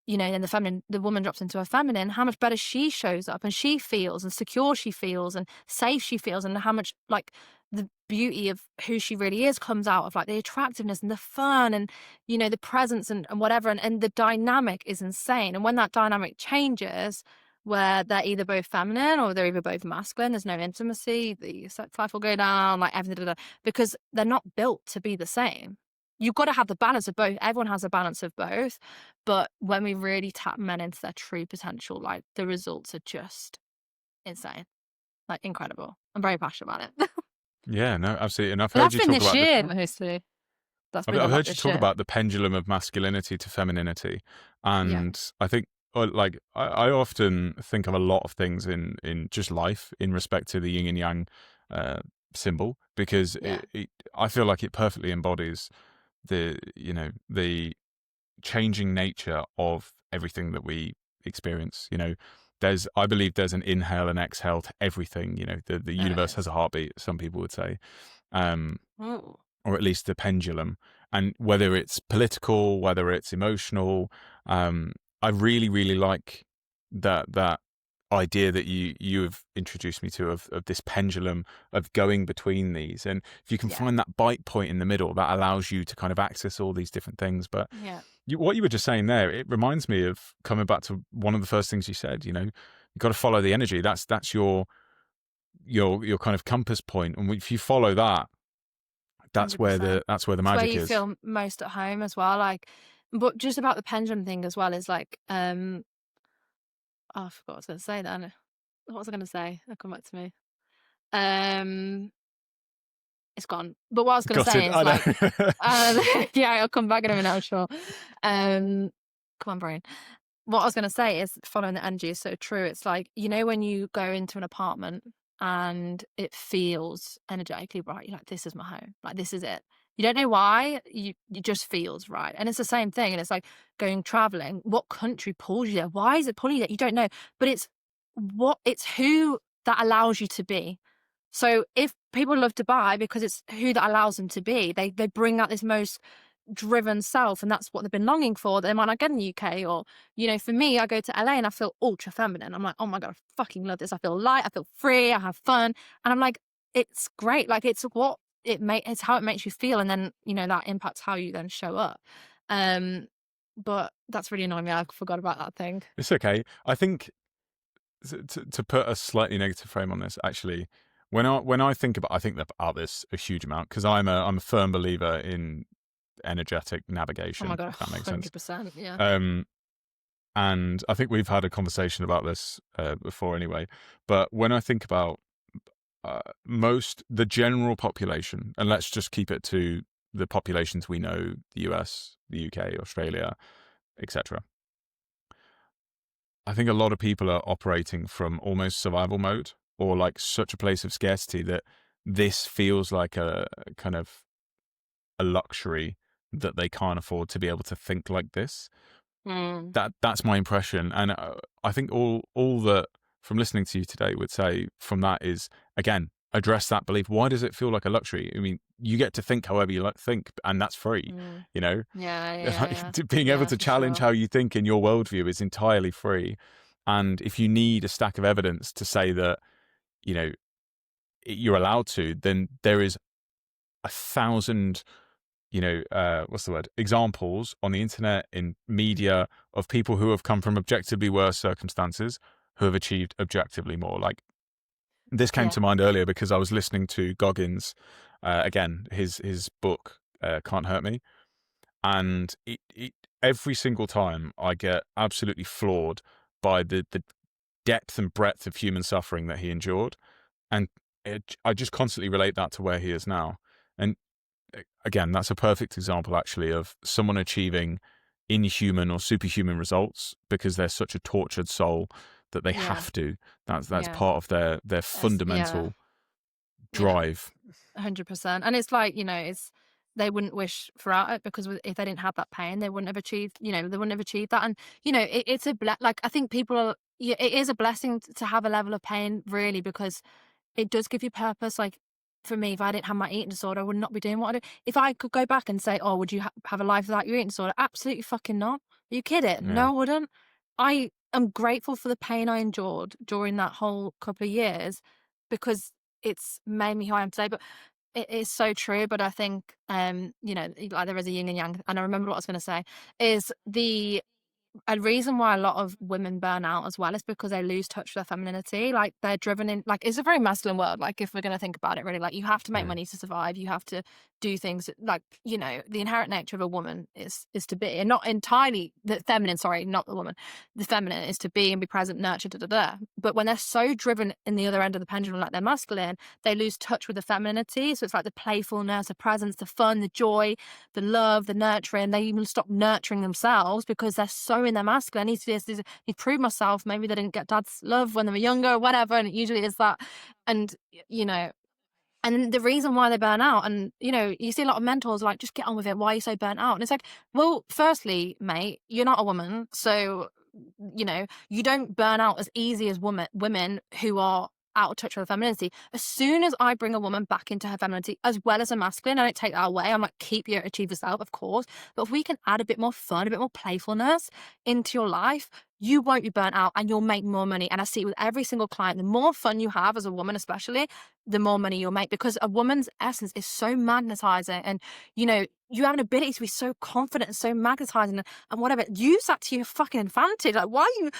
then the woman drops into her feminine, how much better she shows up and she feels and secure she feels and safe she feels, and how much like the beauty of who she really is comes out of like the attractiveness and the fun and, the presence and whatever. And the dynamic is insane. And when that dynamic changes, where they're either both feminine or they're either both masculine, there's no intimacy, the sex life will go down, like everything, because they're not built to be the same. You've got to have the balance of both. Everyone has a balance of both. But when we really tap men into their true potential, like the results are just insane, like incredible. I'm very passionate about it. Yeah, no, absolutely. And I've But heard that's you been talk this about year mostly. That's been a I've lot heard you this talk year. about the pendulum of masculinity to femininity, Yeah. and I think like I often think of a lot of things in just life in respect to the yin and yang uh, symbol, because Yeah. I feel like it perfectly embodies the changing nature of everything that we experience. I believe there's an inhale and exhale to everything. The There universe has is. a heartbeat, some people would say. Um, Oh. or at least the pendulum. And whether it's political, whether it's emotional, I really, really like that idea that you have introduced me to of this pendulum of going between these, and if you can Yeah. find that bite point in the middle, that allows you to kind of access all these different things. But Yeah. what you were just saying there, it reminds me of coming back to one of the first things you said. You got to follow the energy. That's your kind of compass point, and if you follow that, that's where 100%. the It's where magic you is. feel most at home as well. Like, but just about the pendulum thing as well is like, oh, I forgot what I was going to say then. What was I going to say? It'll come back to me. Um, it's gone. But what I was going to Got it. say is I like, know. yeah, I'll come back in a minute, I'm sure. Come on, brain. What I was going to say is following the energy is so true. It's like, when you go into an apartment and it feels energetically right, you're like, this is my home. Like, this is it. You don't know why, it just feels right. And it's the same thing. And it's like going traveling. What country pulls you there? Why is it pulling you there? You don't know. But it's who that allows you to be. So if people love Dubai because it's who that allows them to be, they bring out this most driven self, and that's what they've been longing for. They might not get in the UK, or for me, I go to LA and I feel ultra feminine. I'm like, oh my god, I fucking love this. I feel light, I feel free, I have fun, and I'm like, it's great. Like it's how it makes you feel, and then that impacts how you then show up. But that's really annoying me. I forgot about that thing. It's okay. I think to put a slightly negative frame on this, actually, when I think about this a huge amount, because I'm a firm believer in energetic Oh my navigation, god, if that makes sense. 100%. Yeah. And I think we've had a conversation about this before anyway. But when I think about the general population, and let's just keep it to the populations we know, the US, the UK, Australia, etc. I think a lot of people are operating from almost survival mode, or like such a place of scarcity that this feels like a kind of a luxury that they can't afford to be able to think like this. Mm. That's my impression, and I think all that from listening to you today would say from that is, again, address that belief. Why does it feel like a luxury? I mean, you get to think however you like to think, and that's free. Mm. You know, Yeah, yeah. being able Yeah, to for challenge sure. how you think in your worldview is entirely free. And if you need a stack of evidence to say that, you know, you're allowed to, then there is 1,000, what's the word? Examples on the internet, in media, of people who have come from objectively worse circumstances who have achieved objectively more. Like, this came Yeah. to mind earlier because I was listening to Goggins, again, his book, Can't Hurt Me. And every single time I get absolutely floored by the depth and breadth of human suffering that he endured. And I just constantly relate that to where he is now. And again, that's a perfect example, actually, of someone achieving inhuman or superhuman results because they're such a tortured soul that they Yeah. have to. That's Yeah. part of their Yeah. fundamental Yeah. drive. 100%. And it's like, they wouldn't wish throughout it, because if they didn't have that pain, they wouldn't have achieved, they wouldn't have achieved that. And, it's like, I think people are, yeah, it is a blessing to have a level of pain, really, because it does give you purpose. Like, for me, if I didn't have my eating disorder, I would not be doing what I do. If I could go back and say, oh, would you have a life without your eating disorder? Absolutely fucking not. Are you kidding? Yeah. No, I wouldn't. I am grateful for the pain I endured during that whole couple of years, because it's made me who I am today. But it is so true. But I think, like, there is a yin and yang. And I remember what I was going to say is a reason why a lot of women burn out as well is because they lose touch with their femininity. Like, they're driven in, like, it's a very masculine world. Like, if we're going to think about it, really, like, you have to make money to survive. You have to do things like, the inherent nature of a woman is to be, and not entirely the feminine, sorry, not the woman. The feminine is to be and be present, nurture, da da da. But when they're so driven in the other end of the pendulum, like they're masculine, they lose touch with the femininity. So it's like the playfulness, the presence, the fun, the joy, the love, the nurturing. They even stop nurturing themselves because they're so in their masculine. I need to do this, need to prove myself. Maybe they didn't get dad's love when they were younger or whatever. And it usually is that. And, and the reason why they burn out, and, you see a lot of mentors like, just get on with it. Why are you so burnt out? And it's like, well, firstly, mate, you're not a woman. So, you don't burn out as easy as women who are out of touch with her femininity. As soon as I bring a woman back into her femininity, as well as a masculine, I don't take that away. I'm like, keep your achiever self, of course. But if we can add a bit more fun, a bit more playfulness into your life, you won't be burnt out and you'll make more money. And I see it with every single client. The more fun you have as a woman, especially, the more money you'll make, because a woman's essence is so magnetizing. And, you know, you have an ability to be so confident and so magnetizing and whatever. Use that to your fucking advantage. Like, why are you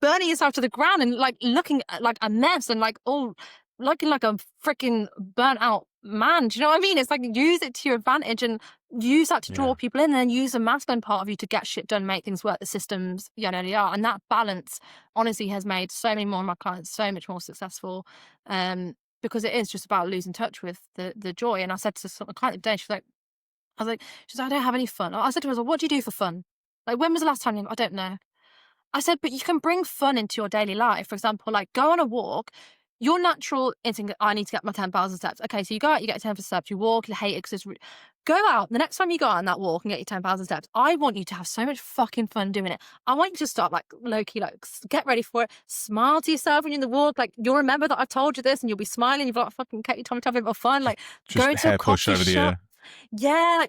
burning yourself to the ground and like looking like a mess and like all looking like a freaking burnt out man? Do you know what I mean? It's like, use it to your advantage and use that to draw people in, and then use the masculine part of you to get shit done, make things work, the systems, yada yada yada. And that balance honestly has made so many more of my clients so much more successful. Because it is just about losing touch with the joy. And I said to a client the other day, she's like, I don't have any fun. I said to her, what do you do for fun? Like, when was the last time I don't know. I said, but you can bring fun into your daily life. For example, like, go on a walk. Your natural instinct, I need to get my 10,000 steps. Okay, so you go out, you get 10,000 steps, you walk, you hate it because it's go out. The next time you go out on that walk and get your 10,000 steps, I want you to have so much fucking fun doing it. I want you to start like low-key, like, get ready for it. Smile to yourself when you're in the walk. Like, you'll remember that I've told you this and you'll be smiling. You've got fucking Katie Tommy to have a bit more fun. Like, Just going to a hair push coffee over the shop. ear. Yeah,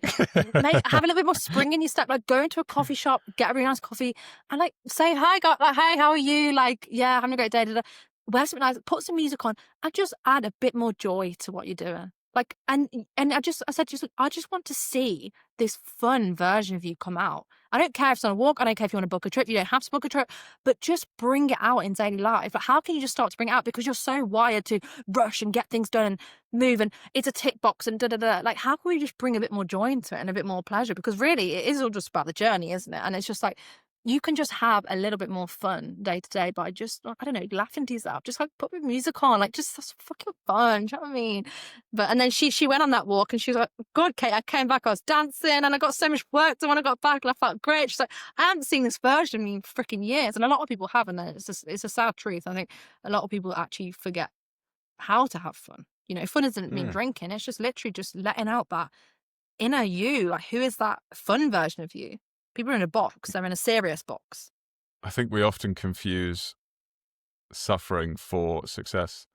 like have a little bit more spring in your step. Like, go into a coffee shop, get a really nice coffee, and like say hi, guys. Like, hey, how are you? Like, yeah, having a great day. Da, da. Wear something nice, put some music on, and just add a bit more joy to what you're doing. Like, and I said, I just want to see this fun version of you come out. I don't care if it's on a walk. I don't care if you want to book a trip. You don't have to book a trip, but just bring it out in daily life. But how can you just start to bring it out? Because you're so wired to rush and get things done and move, and it's a tick box and da da da. Like, how can we just bring a bit more joy into it and a bit more pleasure? Because really, it is all just about the journey, isn't it? And it's just like, you can just have a little bit more fun day to day by just, I don't know, laughing to yourself. Just like put the music on, like, just that's fucking fun. Do you know what I mean? But and then she went on that walk and she was like, God, Kate, I came back, I was dancing and I got so much work done when I got back and I felt great. She's like, I haven't seen this version of me in freaking years. And a lot of people haven't. And it's a sad truth. I think a lot of people actually forget how to have fun. You know, fun doesn't mean drinking. It's just literally just letting out that inner you. Like, who is that fun version of you? People are in a box. They're in a serious box. I think we often confuse suffering for success,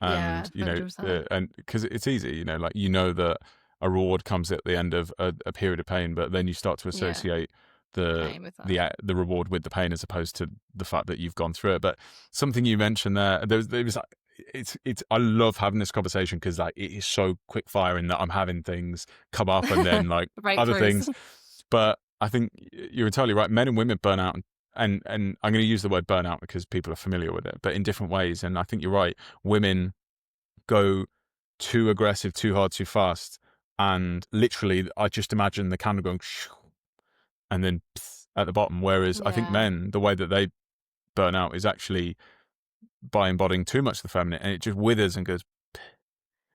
Yeah, and you know, 100%. and because it's easy, you know, like, you know that a reward comes at the end of a period of pain, but then you start to Yeah, associate the pain with that. the reward with the pain, as opposed to the fact that you've gone through it. But something you mentioned there was like, it's I love having this conversation because like it is so quick firing that I'm having things come up and then like other Breakthroughs. things. But I think you're entirely right. Men and women burn out, and I'm going to use the word burnout because people are familiar with it, but in different ways. And I think you're right. Women go too aggressive, too hard, too fast, and literally, I just imagine the candle going shoo, and then at the bottom. Whereas I think Yeah. men, the way that they burn out is actually by embodying too much of the feminine, and it just withers and goes,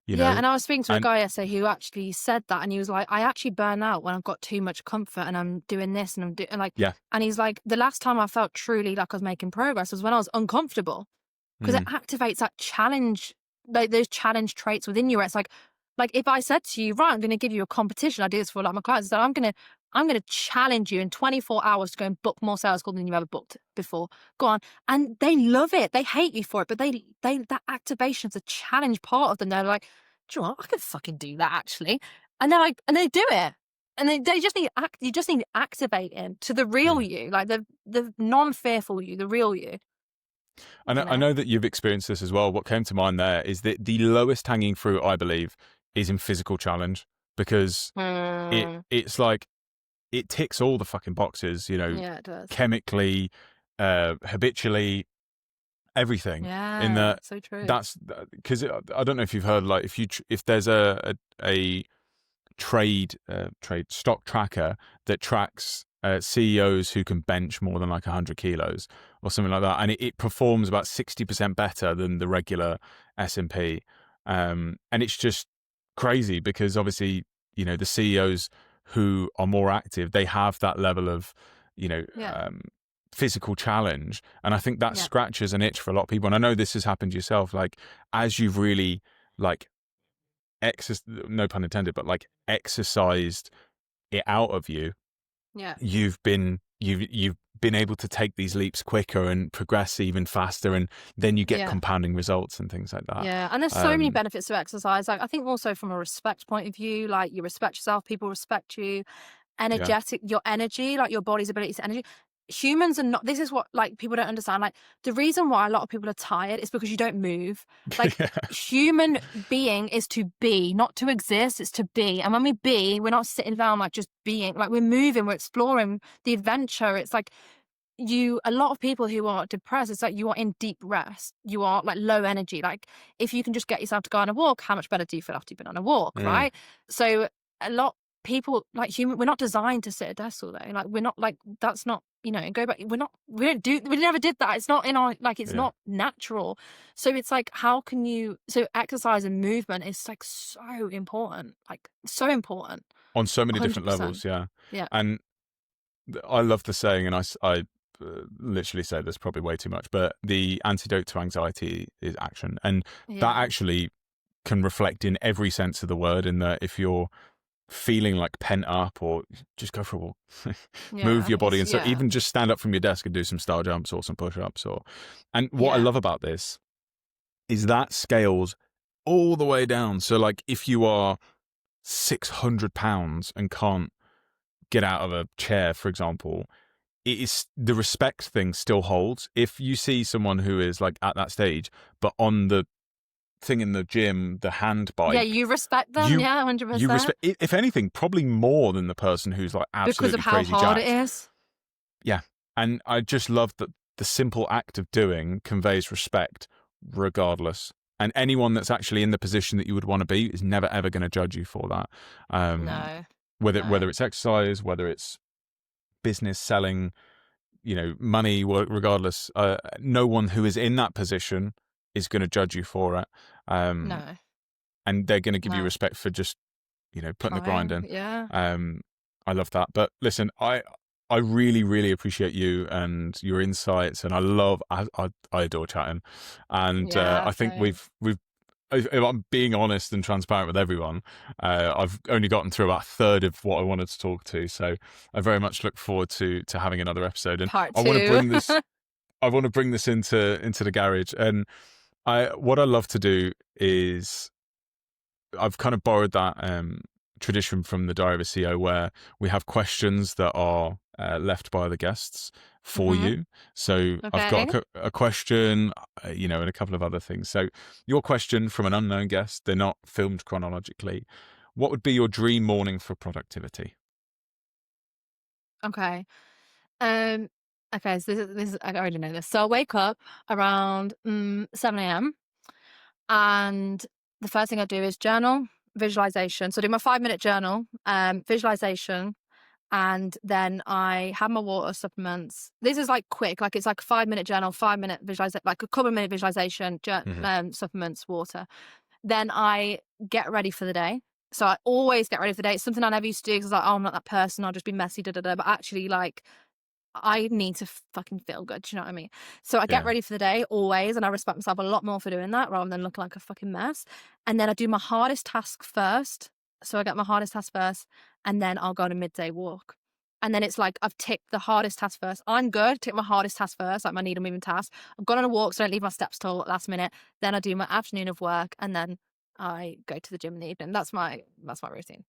you Yeah, know, and I was speaking to a and guy yesterday who actually said that, and he was like, I actually burn out when I've got too much comfort and I'm doing this and I'm doing like, yeah, and he's like, the last time I felt truly like I was making progress was when I was uncomfortable, because it mm, activates that challenge, like those challenge traits within you. Where it's like if I said to you, right, I'm going to give you a competition. I do this for like my clients. So I'm going to challenge you in 24 hours to go and book more sales calls than you've ever booked before. Go on. And they love it. They hate you for it, but they that activation is a challenge part of them. They're like, do you know what? I could fucking do that actually. And they're like, and they do it. And they just need you just need activating to the real mm. you, like the non-fearful you, the real you. You I know? know that you've experienced this as well. What came to mind there is that the lowest hanging fruit, I believe, is in physical challenge, because Mm, it's like it ticks all the fucking boxes, you know, yeah, it does. chemically, habitually, everything. In Yeah, that, so true. that's because I don't know if you've heard, like, if there's a trade stock tracker that tracks CEOs who can bench more than like 100 kilos or something like that, and it performs about 60% better than the regular S&P, and it's just crazy because obviously, you know, the CEOs who are more active, they have that level of, you know, Yeah, physical challenge, and I think that yeah, scratches an itch for a lot of people. And I know this has happened to yourself, like, as you've really like no pun intended, but like exercised it out of you, yeah, you've been able to take these leaps quicker and progress even faster, and then you get Yeah. compounding results and things like that. Yeah, and there's so many benefits to exercise. Like, I think also from a respect point of view, like you respect yourself, people respect you. Yeah. Energetic, your energy, like your body's ability to energy. Humans are not. This is what like people don't understand. Like the reason why a lot of people are tired is because you don't move. Like Yeah. human being is to be, not to exist. It's to be. And when we be, we're not sitting down like just being. Like we're moving, we're exploring the adventure. It's like a lot of people who are depressed, it's like you are in deep rest. You are like low energy. Like if you can just get yourself to go on a walk, how much better do you feel after you've been on a walk, Mm. right? So a lot people like human, we're not designed to sit at a desk all day. Like we're not like that's not, go back. We never did that. It's not in our like it's Yeah. not natural. So it's like so exercise and movement is like so important. Like so important. On so many different 100%. levels, yeah. Yeah. And I love the saying, and I literally say this probably way too much, but the antidote to anxiety is action. And that Yeah. actually can reflect in every sense of the word, in that if you're feeling like pent up, or just go for a walk, move Yeah. your body. It's And so yeah. even just stand up from your desk and do some star jumps or some push-ups. And what I Yeah. love about this is that scales all the way down. So like if you are 600 pounds and can't get out of a chair, for example, it is the respect thing still holds. If you see someone who is like at that stage, but on the thing in the gym, the hand Yeah, bike, you respect them. you Yeah, you 100%. respect, if anything, probably more than the person who's like Because of absolutely how crazy hard it jacked. is. Yeah. And I just love that the simple act of doing conveys respect regardless. And anyone that's actually in the position that you would want to be is never ever going to judge you for that. No, Whether no, it's exercise, whether it's business, selling, money, regardless, no one who is in that position is going to judge you for it. no, And they're going to give you no. respect for just, putting the grind Trying. in. Yeah. I love that. But listen, I really, really appreciate you and your insights, and I adore chatting. And Yeah, I think same. if I'm being honest and transparent with everyone, I've only gotten through about a third of what I wanted to talk to. So I very much look forward to having another episode. And Part I want to two. bring this, into the garage. And what I love to do is, I've kind of borrowed that tradition from the Diary of a CEO, where we have questions that are left by the guests for hmm you. So I've Okay. got a question, and a couple of other things. So your question from an unknown guest, they're not filmed chronologically. What would be your dream morning for productivity? Okay. Um. Okay. So this is I already know this. So I wake up around 7 a.m. and the first thing I do is journal, visualization. So I do my 5-minute journal, visualization, and then I have my water supplements. This is like quick, like it's like a 5-minute journal, 5-minute visualization, like a couple of minute visualization, Hmm. supplements, water. Then I get ready for the day. So I always get ready for the day. It's something I never used to do because like, oh, I'm not that person. I'll just be messy, da da da. But actually, like, I need to fucking feel good. Do you know what I mean? So I get Yeah. ready for the day always, and I respect myself a lot more for doing that rather than looking like a fucking mess. And then I do my hardest task first. So I get my hardest task first, and then I'll go on a midday walk. And then it's like I've ticked the hardest task first. I'm good. Tick my hardest task first, like my needle moving task. I've gone on a walk, so I don't leave my steps till last minute. Then I do my afternoon of work, and then I go to the gym in the evening. That's my routine.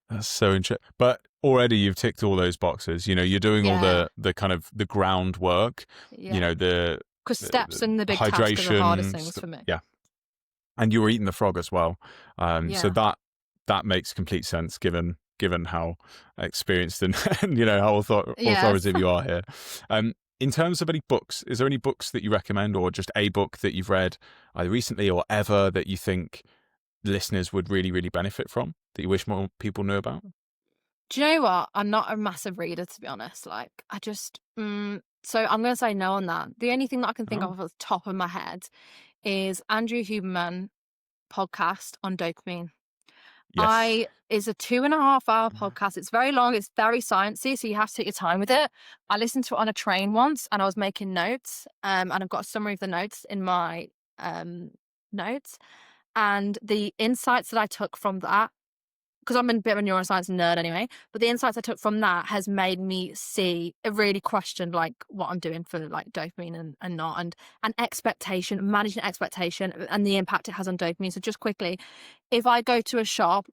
That's so interesting. But already you've ticked all those boxes. You're doing all Yeah, the kind of the groundwork. yeah. The, Because steps and the big task are the hardest hydration. things for me. Yeah, and you were eating the frog as well. So Yeah. that makes complete sense, given how experienced and, and how Yes. authoritative you are here. In terms of any books, is there any books that you recommend, or just a book that you've read either recently or ever, that you think listeners would really, really benefit from, that you wish more people knew about? Do you know what? I'm not a massive reader, to be honest. Like, I just, so I'm going to say no on that. The only thing that I can think Oh, of at the top of my head is Andrew Huberman podcast on dopamine. yes. It's a 2.5 hour podcast. It's very long. It's very sciencey, so you have to take your time with it. I listened to it on a train once, and I was making notes, and I've got a summary of the notes in my notes. And the insights that I took from that because I'm a bit of a neuroscience nerd anyway, but the insights I took from that has made me really question like what I'm doing for like dopamine and not, and expectation, managing expectation and the impact it has on dopamine. So just quickly, if I go to a shop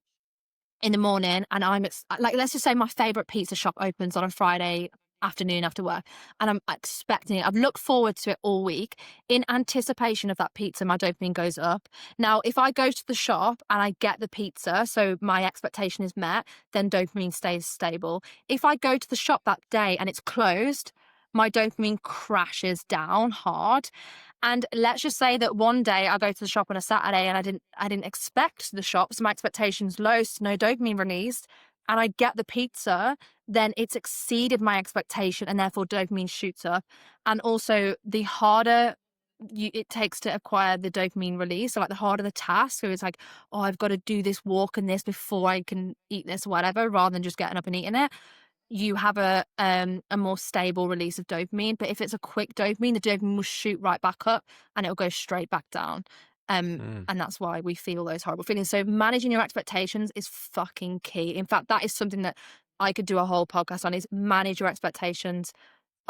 in the morning and like, let's just say my favorite pizza shop opens on a Friday afternoon after work, and I'm expecting it. I've looked forward to it all week. In anticipation of that pizza, my dopamine goes up. Now, if I go to the shop and I get the pizza, so my expectation is met, then dopamine stays stable. If I go to the shop that day and it's closed, my dopamine crashes down hard. And let's just say that one day I go to the shop on a Saturday and I didn't expect the shop, so my expectation's low, so no dopamine released, and I get the pizza, then it's exceeded my expectation and therefore dopamine shoots up. And also the harder it takes to acquire the dopamine release, so like the harder the task, so it's like, oh, I've got to do this walk and this before I can eat this or whatever, rather than just getting up and eating it, you have a more stable release of dopamine. But if it's a quick dopamine, the dopamine will shoot right back up and it'll go straight back down. And that's why we feel those horrible feelings. So managing your expectations is fucking key. In fact, that is something that I could do a whole podcast on, is manage your expectations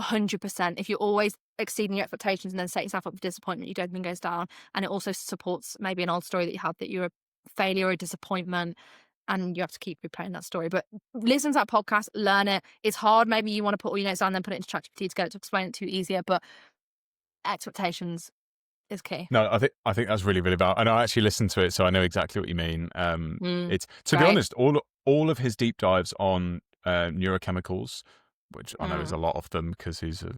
100%. If you're always exceeding your expectations and then set yourself up for disappointment, your dopamine goes down. And it also supports maybe an old story that you had, that you're a failure or a disappointment, and you have to keep replaying that story. But listen to that podcast, learn it. It's hard. Maybe you want to put all your notes down and then put it into ChatGPT to get it to explain it to you easier, but expectations is key. No, I think that's really, really about. And I actually listened to it, so I know exactly what you mean. It's, to be honest, all of his deep dives on neurochemicals, which I know is a lot of them because he's a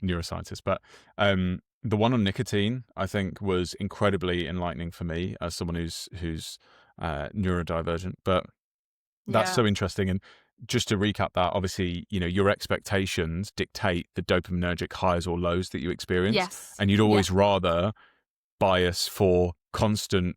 neuroscientist, but the one on nicotine, I think, was incredibly enlightening for me as someone who's neurodivergent. But that's so interesting. And just to recap that, obviously, your expectations dictate the dopaminergic highs or lows that you experience. Yes. And you'd always rather bias for constant,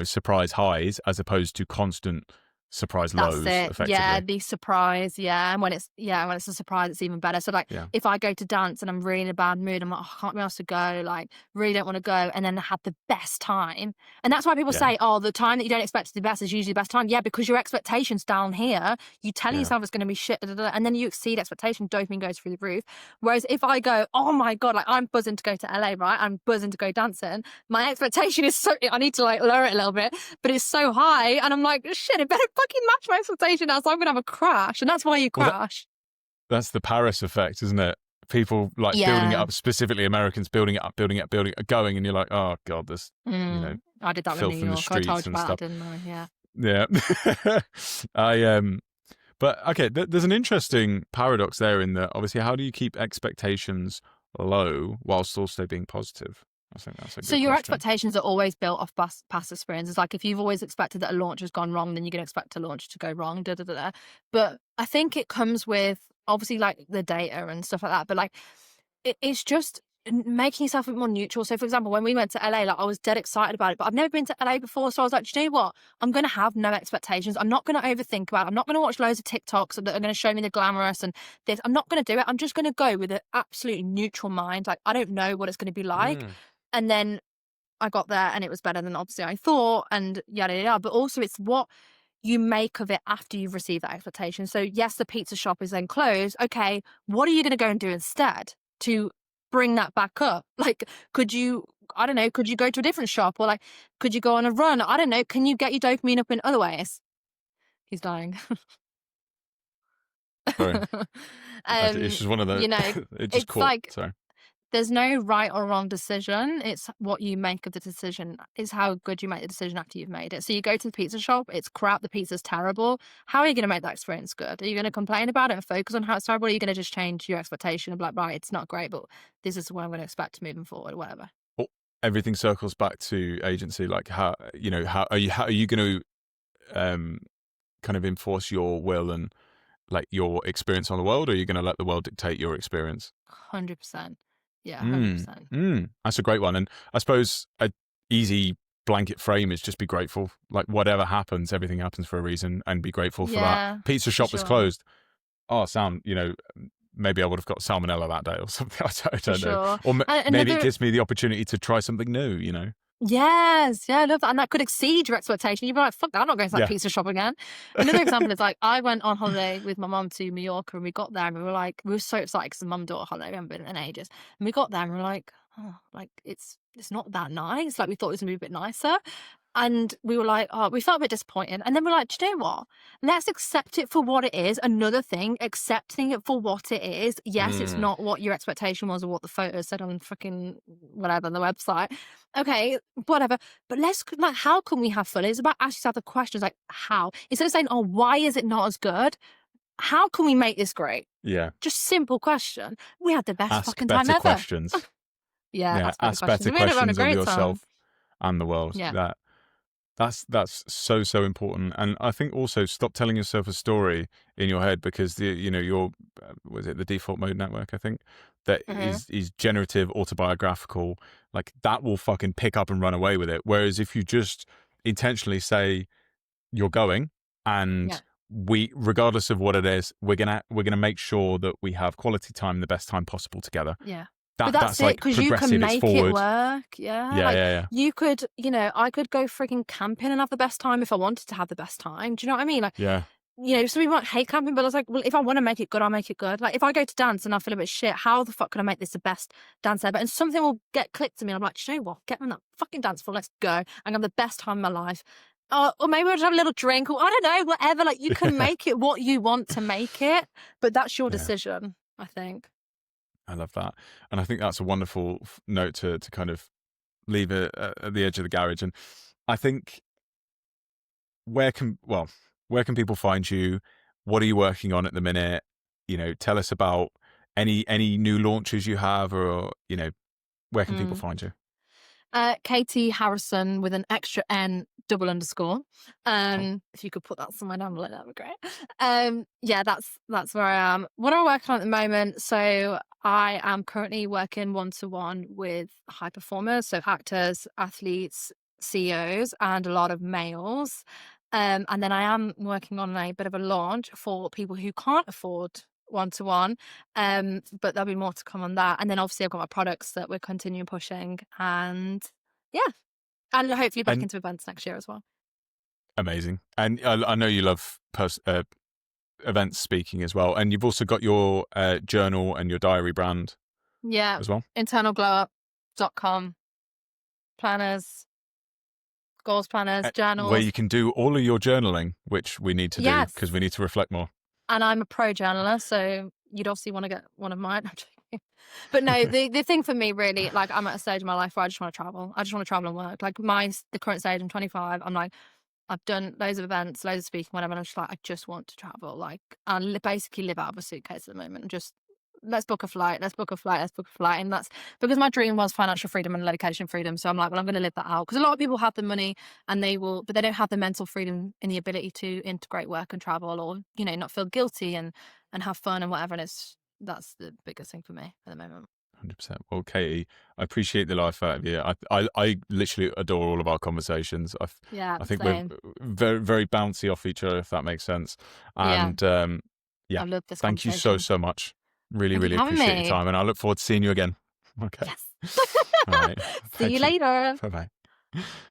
surprise highs as opposed to constant surprise lows. Effectively. Yeah, the surprise. Yeah. And when it's a surprise, it's even better. So like if I go to dance and I'm really in a bad mood, I'm like, oh, I can't be asked to go, like really don't want to go, and then I had the best time. And that's why people say, oh, the time that you don't expect to be best is usually the best time. Yeah, because your expectations down here, you tell yourself it's going to be shit, and then you exceed expectation, dopamine goes through the roof. Whereas if I go, oh my God, like I'm buzzing to go to LA, right? I'm buzzing to go dancing. My expectation is I need to like lower it a little bit, but it's so high, and I'm like, shit, it better fucking match my expectation, else I'm gonna have a crash. And that's why you crash. That's the Paris effect, isn't it? People like building it up, specifically Americans building it up, going, and you're like, oh God, this I did that filth in in New the York. I told streets you and about stuff. that, didn't I? Yeah. But okay, there's an interesting paradox there in that, obviously, how do you keep expectations low whilst also being positive? I think that's a good So your question. expectations are always built off past experiences. Like if you've always expected that a launch has gone wrong, then you're going to expect a launch to go wrong. But I think it comes with obviously like the data and stuff like that. But like it's just making yourself a bit more neutral. So for example, when we went to LA, like I was dead excited about it, but I've never been to LA before. So I was like, do you know what? I'm going to have no expectations. I'm not going to overthink about it. I'm not going to watch loads of TikToks that are going to show me the glamorous and this. I'm not going to do it. I'm just going to go with an absolutely neutral mind. Like I don't know what it's going to be like. And then I got there and it was better than obviously I thought, and yada yada. But also it's what you make of it after you've received that expectation. So yes, the pizza shop is then closed. Okay, what are you going to go and do instead to bring that back up? Like, could you go to a different shop, or like, could you go on a run? I don't know. Can you get your dopamine up in other ways? He's dying. Sorry. It's just one of those. It just it's caught. like, Sorry. there's no right or wrong decision. It's what you make of the decision is how good you make the decision after you've made it. So you go to the pizza shop, it's crap, the pizza's terrible. How are you going to make that experience good? Are you going to complain about it and focus on how it's terrible? Or are you going to just change your expectation and be like, right, it's not great, but this is what I'm going to expect moving forward, or whatever. Well, everything circles back to agency. Like how are you going to kind of enforce your will and like your experience on the world, or are you going to let the world dictate your experience? 100%. Yeah, 100%. That's a great one. And I suppose a easy blanket frame is just be grateful. Like whatever happens, everything happens for a reason, and be grateful for that. Pizza shop was closed. Oh, maybe I would have got salmonella that day or something. I don't know. Or maybe it gives me the opportunity to try something new, Yes, yeah, I love that. And that could exceed your expectation. You'd be like, fuck that, I'm not going to that Yeah. pizza shop again. Another example is like, I went on holiday with my mum to Mallorca and we got there and we were so excited because the mum daughter holiday, we haven't been in ages. And we got there and we were like, oh, like it's not that nice. Like we thought it was going to be a bit nicer. And we were like, oh, we felt a bit disappointed. And then we're like, do you know what? Let's accept it for what it is. Another thing, accepting it for what it is. Yes, it's Mm, not what your expectation was or what the photo said on fucking whatever, the website. Okay, whatever. But let's, like, how can we have fun? It's about asking yourself the questions like, how? Instead of saying, oh, why is it not as good? How can we make this great? yeah. Just simple question. We had the best Ask fucking time better ever. questions. Yeah, Yeah. ask better Ask questions. better We ended up having a questions of great time. yourself and the world. Yeah. That's so important. And I think also stop telling yourself a story in your head, because your was it the default mode network, I think, that Hmm. is generative, autobiographical, like that will fucking pick up and run away with it. Whereas if you just intentionally say you're going, Yeah. and we, regardless of what it is, we're gonna make sure that we have quality time, the best time possible together. Yeah. But That's that's it, like because you can progressive, it's make it forward. work. Yeah. Yeah, Like yeah, yeah. you could, I could go freaking camping and have the best time if I wanted to have the best time. Do you know what I mean? Like, Yeah. some people might hate camping, but I was like, well, if I want to make it good, I'll make it good. Like if I go to dance and I feel a bit shit, how the fuck can I make this the best dance ever? And something will get clicked to me. And I'm like, "Do you know what? Get on that fucking dance floor. Let's go. And have the best time of my life. Or maybe we'll just have a little drink or I don't know, whatever. Like you can make it what you want to make it, but that's your Yeah. decision, I think. I love that. And I think that's a wonderful note to kind of leave it at the edge of the garage. And I think, where can people find you? What are you working on at the minute? Tell us about any new launches you have, or, where can people Mm. find you? Katie Harrison with an extra N double underscore. Cool. If you could put that somewhere down below, that would be great. Yeah, that's where I am. What am I working on at the moment? So I am currently working one-to-one with high performers, so actors, athletes, CEOs, and a lot of males. And then I am working on a bit of a launch for people who can't afford one-to-one. But there'll be more to come on that. And then obviously I've got my products that we're continuing pushing, and yeah, and hopefully back And into events next year as well. amazing. And I know you love events speaking as well. And you've also got your journal and your diary brand Yeah, as well, internalglowup.com, planners, goals planners, where journals. you can do all of your journaling, which we need to do Yes. because we need to reflect more. And I'm a pro journaler, so you'd obviously want to get one of mine. I'm joking. But no, the thing for me really, like I'm at a stage in my life where I just want to travel. I just want to travel and work. Like the current stage, I'm 25. I'm like, I've done loads of events, loads of speaking, whatever. And I'm just like, I just want to travel. Like, I basically live out of a suitcase at the moment. And just let's book a flight, let's book a flight, let's book a flight. And that's because my dream was financial freedom and location freedom. So I'm like, well, I'm going to live that out. Because a lot of people have the money and but they don't have the mental freedom and the ability to integrate work and travel, or, not feel guilty and have fun and whatever. And that's the biggest thing for me at the moment. 100%. Well, Katie, I appreciate the life out of you. I literally adore all of our conversations. Yeah, I think we're same. very, very bouncy off each other, if that makes sense. Yeah, And yeah, I love this thank you so, conversation. so much. Really, Thank you really for having appreciate your me. time. And I look forward to seeing you again. Okay. Yes. All right. See you Thank you. later. Bye bye.